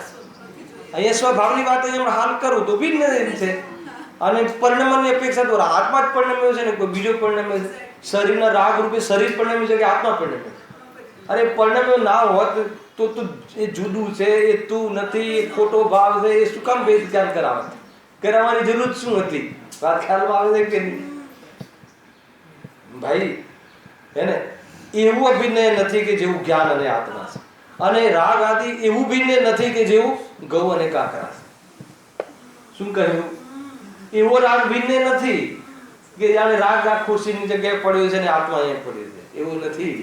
અહીંયા સ્વભાવની વાત હાલ કરું તો ભિન્ન છે. અને પરિણામની અપેક્ષા તો આત્મા જ પરિણમ્યો છે ને કોઈ બીજો પરિણમ્યો છે? શરીરના રાગ રૂપે શરીર પરિણમ્યું છે કે આત્મા પરિણમ્યો? અરે પરિણમ્યો ના હોત તો એ જુદું છે, એ તું નથી, એ ખોટો ભાવ છે, એ શું કામ ભેદ જ્ઞાન કરાવવાની જરૂર શું હતી? વાત ખ્યાલમાં આવે છે કે નહીં ભાઈ? હે ને? એવું અભિન્ન નથી કે જેવું જ્ઞાન અને આત્મા છે. અને રાગ આદિ એવું ભિન્ન નથી કે જેવું ગૌ અને કાકરા છે. શું કહ્યું? એવો રાગ ભિન્ન નથી કે જાણે રાગ ખુરશીની જગ્યાએ પડ્યો છે ને આત્મા અહીંયા પડ્યો છે, એવું નથી.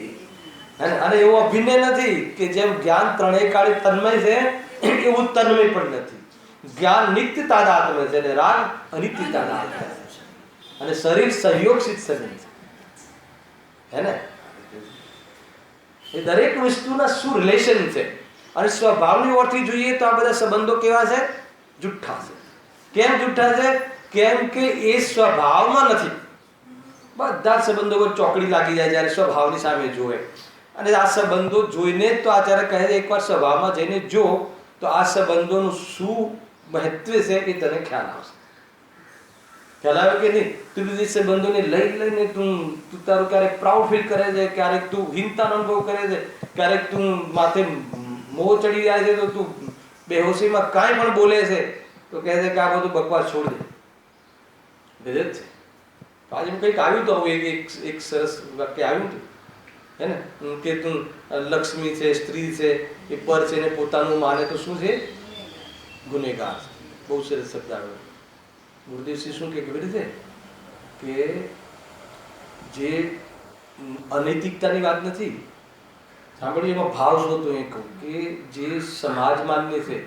અને એવું અભિન્ન નથી કે જેમ જ્ઞાન ત્રણેય કાળે તન્મય છે એવું તન્મય પણ નથી. જ્ઞાન નિત્ય તાદાત્મ્ય છે અને રાગ અનિત્ય તાદાત્મ્ય છે. અને શરીર સહયોગસિત શરીર છે હે ને. એ દરેક વસ્તુના શું રિલેશન છે. અને સ્વભાવની ઓરથી જોઈએ તો આ બધા સંબંધો કેવા છે? જુઠ્ઠા છે. કેમ જુઠ્ઠા છે? કેમ કે એ સ્વભાવમાં નથી. બધા જ સંબંધો ચોકડી લાગી જાય જ્યારે સ્વભાવની સામે જોવે. અને આ સંબંધો જોઈને તો આચાર્ય કહે છે એકવાર સ્વભાવમાં જઈને જો તો આ સંબંધોનું શું મહત્વ છે એ તને ખ્યાલ આવશે. ખ્યાલ આવે કે નહીં? તું બધી સંબંધોને લઈને તું તારું ક્યારેક પ્રાઉડ ફીલ કરે છે, ક્યારેક તું હીનતાનો અનુભવ કરે છે, ક્યારેક તું માથે મોહ ચડી જાય છે તો તું બેહોશીમાં કાંઈ પણ બોલે છે તો કહે છે કે આ બધું બકવાસ છોડ દે. ગજબ છે. આજે કંઈક આવ્યું તો એક સરસ વાક્ય આવ્યું હતું હે ને કે તું લક્ષ્મી છે, સ્ત્રી છે, એ પર છે ને પોતાનું માને તો શું છે? ગુનેગાર. બહુ સરસ શબ્દ આવ્યો. ગુરુદેવસિંહ શું કે ખબર છે કે જે અનૈતિકતાની વાત નથી, સાંભળ્યું, એમાં ભાવ શોધો. એ કહું કે જે સમાજ માન્ય છે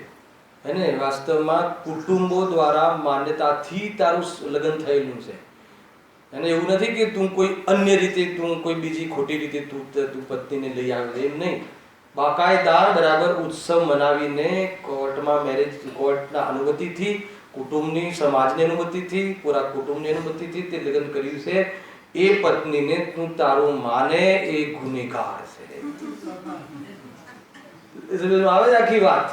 હે ને, વાસ્તવમાં કુટુંબો દ્વારા માન્યતાથી તારું લગ્ન થયેલું છે. અને એવું નથી કે તું કોઈ અન્ય રીતે તું કોઈ બીજી ખોટી રીતે તું પત્નીને લઈ આવે, એમ નહીં. બાકાયદા બરાબર ઉત્સવ મનાવીને કોર્ટમાં મેરેજ, કોર્ટના અનુમતિથી, કુટુંબની સમાજની અનુમતિથી, પૂરા કુટુંબની અનુમતિથી તે લગ્ન કર્યું છે. એ પત્નીને તું તારું માને એ ગુનેગાર છે. આવે છે આખી વાત.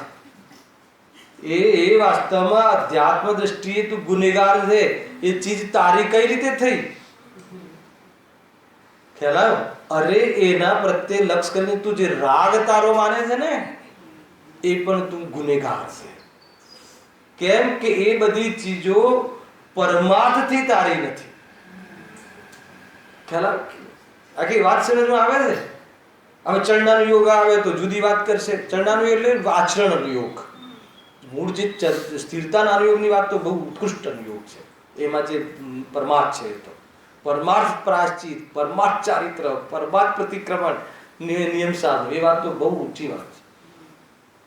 એ વાસ્તવમાં અધ્યાત્મ દ્રષ્ટિએ તું ગુનેગાર છે. એ ચીજ તારી કઈ રીતે થઈ? ખ્યાલ આવ્યો? અરે એના પ્રત્યે લક્ષ કરીને તું જે રાગ તારો માને છે ને એ પણ તું ગુનેગાર છે. કેમ કે એ બધી ચીજો પરમાર્થથી તારી નથી. ખ્યાલ આવે? આખી વાત સમજમાં આવે છે. હવે ચંડાનો યોગ આવે તો જુદી વાત કરશે. ચંડાનો યોગ એટલે આચરણ યોગ. મૂળ જે સ્થિરતાના યોગની વાત તો બહુ ઉત્કૃષ્ટ યોગ છે. એમાં જે પરમાર્થ છે તો પરમાર્થ પ્રાયશ્ચિત, પરમાર્થ ચારિત્ર, પરમાર્થ પ્રતિક્રમણ, નિયમ સાધન, એ વાત તો બહુ ઊંચી વાત છે.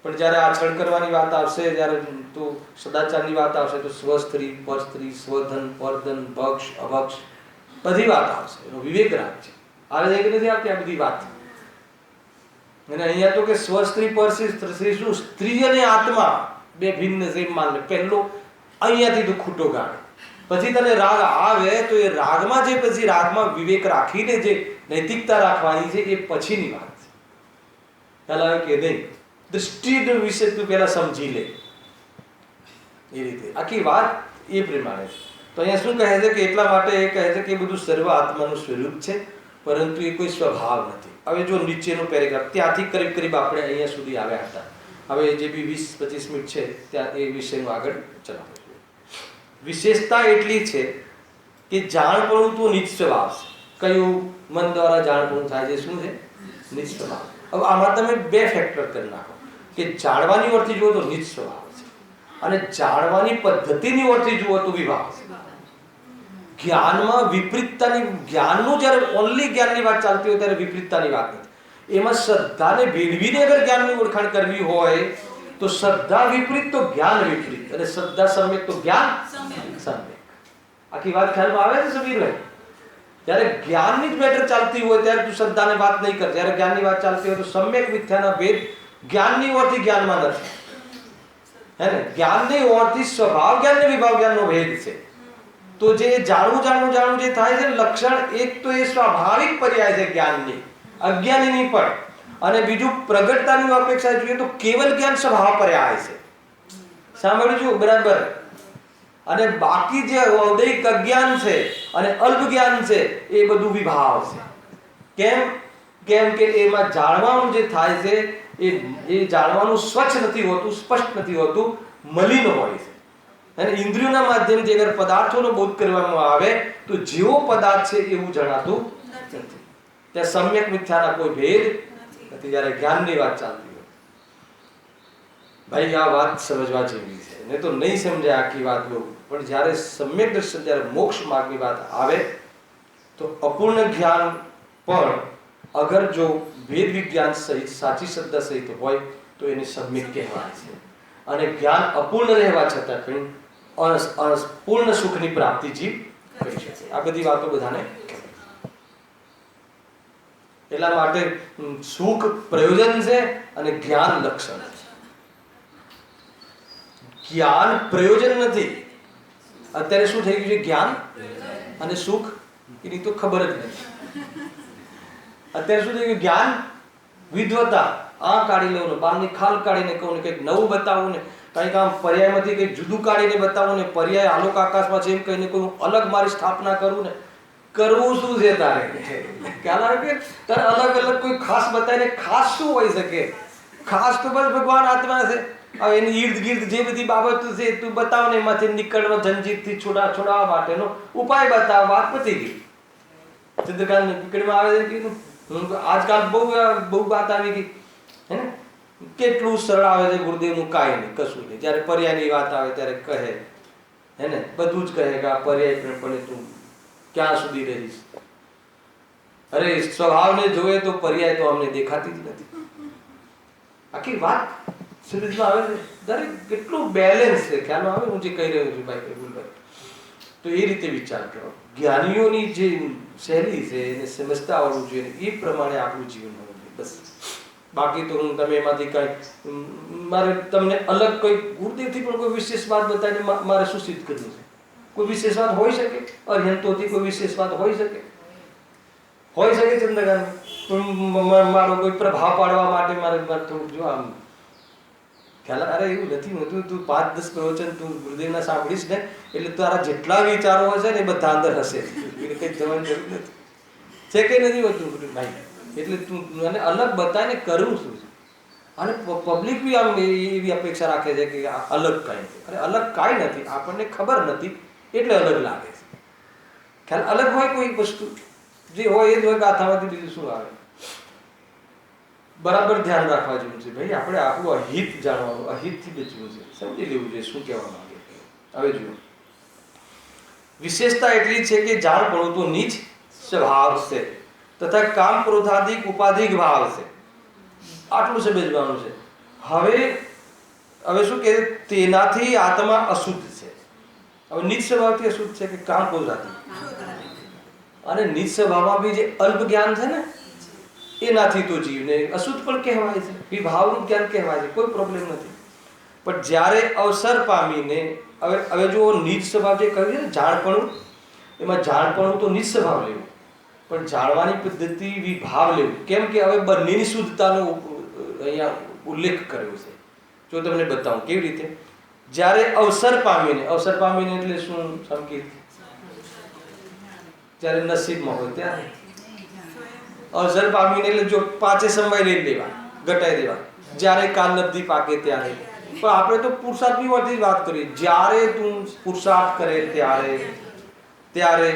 પણ જ્યારે આચરણ કરવાની વાત આવશે, જ્યારે તો સદાચારની વાત આવશે તો સ્વસ્ત્રી, પરસ્ત્રી, સ્વધન, પરધન, ભક્ષ, અભક્ષ, બધી વાત આવશે. એનો વિવેક રાખજે. આવે છે કે નથી આવતી આ બધી વાત? અને અહીંયા તો કે સ્વસ્ત્રી, પરસ્ત્રી શું? સ્ત્રી અને આત્મા બે ભિન્ન છે માન લે. પહેલો અહીંયાથી તું ખૂટો ગાળે. પછી તને રાગ આવે તો એ રાગમાં જે પછી રાગમાં વિવેક રાખીને જે નૈતિકતા રાખવાની છે એ પછીની વાત છે. ખ્યાલ આવે કે નહીં? દૃષ્ટિ વિશે તું પહેલા સમજી લે. એ રીતે આખી વાત એ પ્રમાણે છે. તો અહીંયા શું કહે છે કે એટલા માટે એ કહે છે કે એ બધું સર્વ આત્માનું સ્વરૂપ છે, પરંતુ એ કોઈ સ્વભાવ નથી. હવે જો નીચેનો પેરેગ્રાફ ત્યાંથી કરીબ કરીબ આપણે અહીંયા સુધી આવ્યા હતા. હવે જે બી 20-25 મિનિટ છે ત્યાં એ વિષયનું આગળ ચલાવો. વિશેષતા એટલી છે કે જાણપણું તો નીચ સ્વભાવ છે. કયું? મન દ્વારા જાણપણું થાય છે શું છે? નીચ સ્વભાવ. હવે આમાં તમે બે ફેક્ટર કરી નાખો કે જાણવાની ઓરથી જુઓ તો નીચ સ્વભાવ છે અને જાણવાની પદ્ધતિની ઓરથી જુઓ તો વિભાવ છે. જ્ઞાનમાં વિપરીતતાની, જ્ઞાનનું જ્યારે ઓનલી જ્ઞાનની વાત ચાલતી હોય ત્યારે વિપરીતતાની વાત નથી. એમાં શ્રદ્ધાને ભેળવીને અગર જ્ઞાનની ઓળખાણ કરવી હોય તો શ્રદ્ધા વિપરીત તો જ્ઞાન વિપરીત, અને શ્રદ્ધા સમ્યક તો જ્ઞાન સમ્યક. આખી વાત ખ્યાલમાં આવે છે સમીરભાઈ? જ્યારે જ્ઞાનની જ મેટર ચાલતી હોય ત્યારે તું શ્રદ્ધાને વાત નહીં કર. જ્યારે જ્ઞાનની વાત ચાલતી હોય તો સમ્યક મિથ્યાના ભેદ જ્ઞાનની ઓરથી જ્ઞાનમાં નથી. હે ને? જ્ઞાનની ઓરથી સ્વભાવ જ્ઞાન ને વિભાવ જ્ઞાનનો ભેદ છે. તો જે જાણવું જે થાય છે લક્ષણ, એક તો એ સ્વાભાવિક પર્યાય છે જ્ઞાનની, અજ્ઞાનીની પણ. અને બીજું પ્રગટતાની અપેક્ષા જોઈએ તો કેવલ જ્ઞાન સ્વભાવ પર્યાય છે. સાંભળજો બરાબર. અને બાકી જે ઔદૈક અજ્ઞાન છે અને અલ્પ જ્ઞાન છે એ બધું વિભાવ છે. કેમ કે એમાં જાણવાનું જે થાય છે એ જાણવાનું સ્વચ્છ નથી હોતું, સ્પષ્ટ નથી હોતું, મલિન હોય છે. અને ઇન્દ્રિયોના માધ્યમથી અગર પદાર્થોનો બોધ કરવામાં આવે તો જેવો પદાર્થ છે એવું જણાતું નથી. ત્યાં સમ્યક મિથ્યાના કોઈ ભેદ નથી જ્યારે જ્ઞાનની વાત ચાલતી હોય. ભાઈ આ વાત સમજવા જેવી છે. ને તો નહીં સમજાય આખી વાત બહુ. પણ જ્યારે સમ્યક દર્શન, જ્યારે મોક્ષ માર્ગની વાત આવે તો અપૂર્ણ જ્ઞાન પણ અગર જો વેદ વિજ્ઞાન સહિત સાચી શ્રદ્ધા સહિત હોય તો એને સમ્યક કહેવાય છે. અને જ્ઞાન અપૂર્ણ રહેવા છતાં પણ પૂર્ણ સુખની પ્રાપ્તિ જીવ કરી શકે. આ બધી વાતો બધાને એટલા માટે સુખ પ્રયોજન છે અને જ્ઞાન લક્ષણ. જ્ઞાન પ્રયોજન નથી. અત્યારે શું થઈ ગયું છે? જ્ઞાન અને સુખ એની તો ખબર જ નથી. અત્યારે શું થઈ ગયું? જ્ઞાન વિદ્વતા. આ કાઢી લઉં ને બારની ખાલ કાઢીને કહું ને કંઈક નવું બતાવું ને કંઈક આમ પર્યાયમાંથી કંઈક જુદું કાઢીને બતાવું ને પર્યાય આલોક આકાશમાં છે એમ કહીને કોઈ અલગ મારી સ્થાપના કરું ને કરવું શું છે તારે? ખ્યાલ આવે કે તારે અલગ અલગ કોઈ ખાસ બતાવીને ખાસ શું હોઈ શકે? ખાસ તો બસ ભગવાન આત્મા છે. હવે એની ઈર્દ ગીર્દ જે બધી બાબતો છે તું બતાવ ને એમાંથી નીકળવા જંજીરથી છોડાવવા માટેનો ઉપાય બતાવ. વાત પતી ગઈ. ચંદ્રકાંત પીકડીમાં આવે છે કે આજકાલ બહુ વાત આવી ગઈ હે ને. કેટલું સરળ આવે છે ગુરુદેવનું, કાંઈ નહીં, કશું નહીં. જ્યારે પર્યાયની વાત આવે ત્યારે કહે હે ને, બધું જ કહે કે આ પર્યાય પણ તું ક્યાં સુધી રહીશ? અરે સ્વભાવને જોઈએ તો પર્યાય તો અમને દેખાતી જ નથી. આખી વાત સમજમાં આવે છે. દરેક કેટલું બેલેન્સ છે. ખ્યાલ આવે હું જે કહી રહ્યો છું ભાઈ પ્રભુભાઈ? તો એ રીતે વિચાર કરો. જ્ઞાનીઓની જે શૈલી છે એને સમજતા આવડવું જોઈએ. એ પ્રમાણે આપણું જીવન હોવું જોઈએ. બસ. બાકી તો હું તમે એમાંથી કઈ મારે તમને અલગ કોઈ ગુરુદેવથી પણ કોઈ વિશેષ વાત બતાવીને મારે શું સિદ્ધ કરવું છે? કોઈ વિશેષ વાત હોઈ શકે? અર્યંતોથી કોઈ વિશેષ વાત હોઈ શકે? હોઈ શકે ચંદ્રકાંત? મારો કોઈ પ્રભાવ પાડવા માટે મારે થોડુંક જો આમ ખ્યાલ. અરે એવું નથી હોતું. તું 5-10 પ્રવચન તું ગુરુદેવના સાંભળીશ ને એટલે તારા જેટલા વિચારો હશે ને એ બધા અંદર હશે. એટલે કંઈ જવાની જરૂર નથી. છે કે નથી હોતું ભાઈ? એટલે તું મને અલગ બતાવીને કરવું શું છે? અને પબ્લિક બી આમ એવી અપેક્ષા રાખે છે કે અલગ કાંઈ છે. અરે અલગ કાંઈ નથી. આપણને ખબર નથી એટલે અલગ લાગે છે. ખ્યાલ? અલગ હોય કોઈ વસ્તુ જે હોય એ જ હોય. ગાથામાંથી બીજું શું આવે? બરાબર ધ્યાન રાખવા જેવું છે ભાઈ. આપણે આપણું અહિત જાણવાનું, અહિતથી બચવું છે. સમજી લેવું જોઈએ શું કહેવા માંગે. હવે જુઓ, વિશેષતા એટલી છે કે જાણપણું તો નીચ સ્વભાવ છે તથા કામ ક્રોધાદિક ઉપાધિક ભાવ છે. આટલું સમજવાનું છે. હવે શું કહે? તેનાથી આત્મા અશુદ્ધ છે. હવે નીચ સ્વભાવથી અશુદ્ધ છે કે કામ ક્રોધાદિક. અને નીચ સ્વભાવમાં બી જે અલ્પ જ્ઞાન છે ને એનાથી તો જીવને અશુદ્ધ પણ કહેવાય છે. વિભાવનું જ્ઞાન કહેવાય છે. કોઈ પ્રોબ્લેમ નથી. પણ જ્યારે અવસર પામીને હવે જો નીચ સ્વભાવ જે કહ્યું છે ને જાણપણું, એમાં જાણપણું તો નીચ સ્વભાવ લેવું, પણ જાણવાની પદ્ધતિ વિભાવ લેવું. કેમ કે હવે બંનેની શુદ્ધતાનો અહીંયા ઉલ્લેખ કર્યો છે. જો તમને બતાવું કેવી રીતે. જ્યારે અવસર પામીને એટલે શું સંકેત? જ્યારે નસીબમાં હોય ત્યારે અવસર પામીને એટલે જો પાંચે સમય લઈ લેવા, ઘટાઈ દેવા. જ્યારે કાલલબ્ધિ પાકે ત્યારે. પણ આપણે તો પુરુષાર્થની વાતથી વાત કરીએ. જ્યારે તું પુરુષાર્થ કરે ત્યારે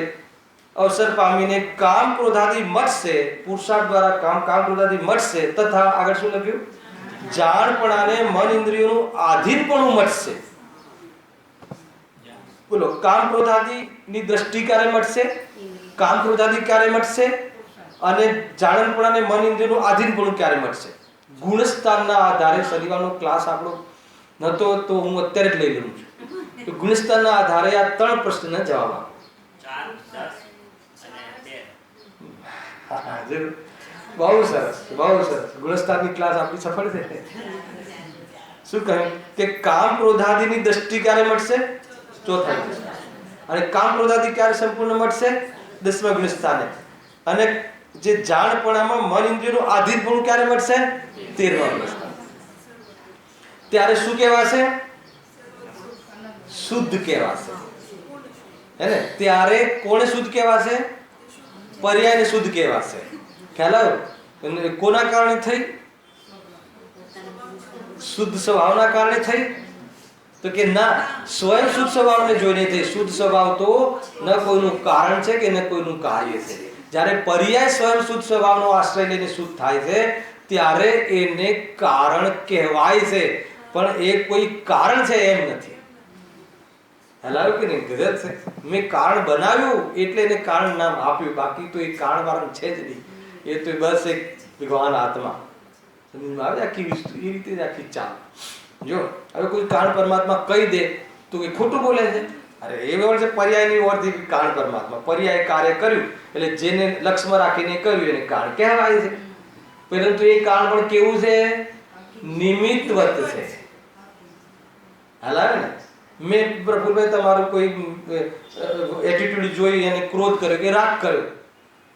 અવસર પામીને કામ ક્રોધાદિ મટશે. પુરુષાર્થ દ્વારા કામ ક્રોધાદિ મટશે. તથા આગળ શું લખ્યું? જાણપણાને મન ઇન્દ્રિયોનું આધીનપણું મટશે. બોલો, કામ ક્રોધાદિ ની દ્રષ્ટિ ક્યારે મટશે? કામ ક્રોધાદિ ક્યારે મટશે? અને જાણપણાને મન ઇન્દ્રિયોનું આધીનપણું ક્યારે મટશે? ગુણસ્થાનના આધારે શનિવારનો ક્લાસ આપણો નતો તો હું અત્યારે જ લઈ લઉં છું. તો ગુણસ્થાનના આધારે આ 3 પ્રશ્નના જવાબ આપો. બહુ સરસ. ગુણસ્થાનની ક્લાસ આપણી સફળ છે. શું કહ્યું કે કામ ક્રોધાદિની દ્રષ્ટિ ક્યારે મટશે? 4થા ગુણસ્થાન. અને કામ ક્રોધાદિ ક્યારે સંપૂર્ણ મટશે? 10મા ગુણસ્થાને. અને જે જાણપણામાં મન ઇન્દ્રિયોનું આધીનપણું ક્યારે મટશે? 13મા ગુણસ્થાન. ત્યારે શું કહેવાશે? શુદ્ધ કહેવાશે. હે ને? ત્યારે કોને શુદ્ધ કહેવાશે? પર્યાયને શુદ્ધ કહેવાશે. ખ્યાલ આવ્યો? કોના કારણે થઈ? શુદ્ધ સ્વભાવના કારણે થઈ? તો કે ના, સ્વયં શુદ્ધ સ્વભાવને જોઈને થઈ. શુદ્ધ સ્વભાવ તો ન કોઈનું કારણ છે કે ન કોઈનું કાર્ય છે. જ્યારે પર્યાય સ્વયં શુદ્ધ સ્વભાવનો આશ્રય લઈને શુદ્ધ થાય છે ત્યારે એને કારણ કહેવાય છે. પણ એ કોઈ કારણ છે એમ નથી. હલાવ્યું કે નહીં? ગરજ છે. મેં કારણ બનાવ્યું એટલે એને કારણ નામ આપ્યું. બાકી તો એ કારણ વાળું છે જ નહીં. એ તો બસ એક ભગવાન આત્મા. સમજમાં આવે? આખી વસ્તુ એ રીતે જ આખી ચાલ. જો હવે કોઈ કારણ પરમાત્મા કહી દે તો એ ખોટું બોલે છે. અરે એ વળશે પર્યાયની ઓરથી કારણ પરમાત્મા પર્યાય કાર્ય કર્યું એટલે જેને લક્ષ્યમાં રાખીને કર્યું એને કારણ કહેવાય છે. પરંતુ એ કારણ પણ કેવું છે? નિમિત્તવત છે. હાલાવે ને મેં પ્રફુલભાઈ તમારું કોઈ એટીટ્યુડ જોઈ અને ક્રોધ કર્યો કે રાગ કર્યો,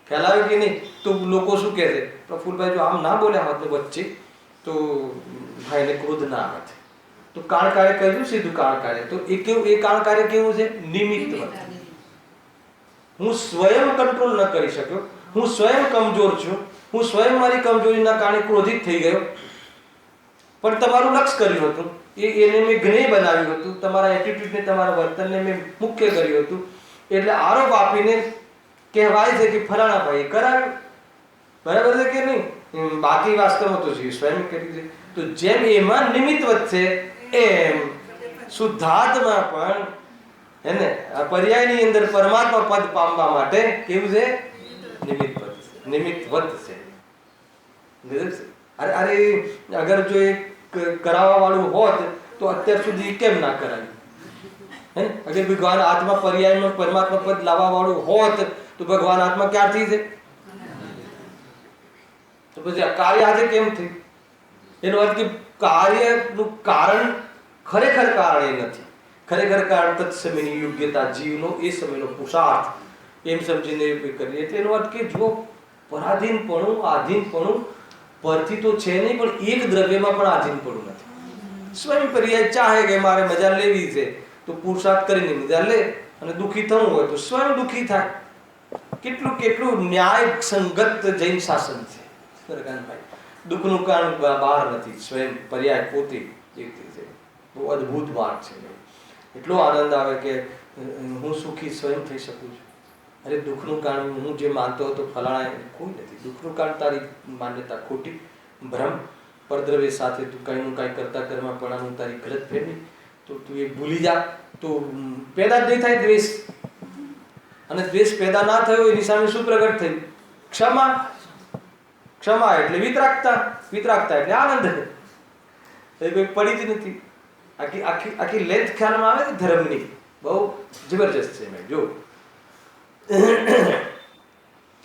ખ્યાલ આવે કે નહીં? તો લોકો શું કહે છે? પ્રફુલભાઈ જો આમ ના બોલ્યા હોત ને વચ્ચે તો ભાઈને ક્રોધ ના આવત. તો કારણ કાર્ય કર્યું, સીધું કારણ કાર્ય. તો એ કેવું? એ કારણ કાર્ય કેવું છે? નિમિત્તવત. હું સ્વયં કંટ્રોલ ન કરી શક્યો, હું સ્વયં કમજોર છું, હું સ્વયં મારી કમજોરીના કારણે ક્રોધિત થઈ ગયો, પણ તમારું લક્ષ્ય કર્યું હતું, એને મેં જ્ઞેય બનાવ્યું હતું, તમારા એટીટ્યુડને તમારા વર્તનને મેં મુખ્ય કર્યું હતું, એટલે આરોપ આપીને કહેવાય છે કે ફલાણા ભાઈ કરાવ્યું. બરાબર છે કે નહીં? બાકી વાસ્તવમાં તો છે સ્વયં કર્યું છે. તો જેમ એમાં નિમિત્તવત છે એમ શુદ્ધાત્મા પણ હે ને આ પર્યાયની અંદર પરમાત્મા પદ પામવા માટે કેવું છે? નિમિત્તવત છે. નિમિત્તવત છે. અરે અગર જો એ કરાવવા વાળું હોત તો અત્યાર સુધી કેમ ના કરાવ્યું? હે અગર ભગવાન આત્મા પર્યાયમાં પરમાત્મા પદ લાવવા વાળું હોત તો ભગવાન આત્મા ક્યારથી છે? તો પછી આ કાર્ય આજે કેમ થયું? એનો અર્થ કે કાર્યનું કારણ ખરેખર કારણ એ નથી. ખરેખર કારણ તત્સમયની યોગ્યતા, જીવનો એ સમયનો પુરુષાર્થ એમ સમજીને કરીએ. એટલે એનો અર્થ કે જો પરાધીનપણું, આધીનપણું પરથી તો છે નહીં, પણ એક દ્રવ્યમાં પણ આધીનપણું નથી. સ્વયં પર્યાય ચાહે કે મારે મજા લેવી છે તો પુરુષાર્થ કરીને મજા લે, અને દુઃખી થવું હોય તો સ્વયં દુઃખી થાય. કેટલું ન્યાય સંગત જૈન શાસન છે સરકારભાઈ. દુઃખનું કારણ બહાર નથી, સ્વયં પર્યાય પોતે એક છે. બહુ અદ્ભુત માર્ગ છે. એટલો આનંદ આવે કે હું સુખી સ્વયં થઈ શકું છું. અરે દુઃખનું કારણ હું જે માનતો હતો ફલાણા કોઈ નથી. દુઃખનું કારણ તારી માન્યતા ખોટી, ભ્રમ, પરદ્રવ્ય સાથે તું કંઈનું કાંઈ કરતા કરમાં પડાનું તારી ગલત ફેરવી, તો તું એ ભૂલી જા તો પેદા જ નહીં થાય દ્વેષ. અને દ્વેષ પેદા ના થયો એની સામે શું પ્રગટ થયું? ક્ષમા. ક્ષમા એટલે વિતરાગતા, વિતરાગતા એટલે આનંદ. એ કોઈ પડી જ નથી. આખી લેન્થ ખ્યાલમાં આવે છે ધર્મની, બહુ જબરજસ્ત છે. મેં જો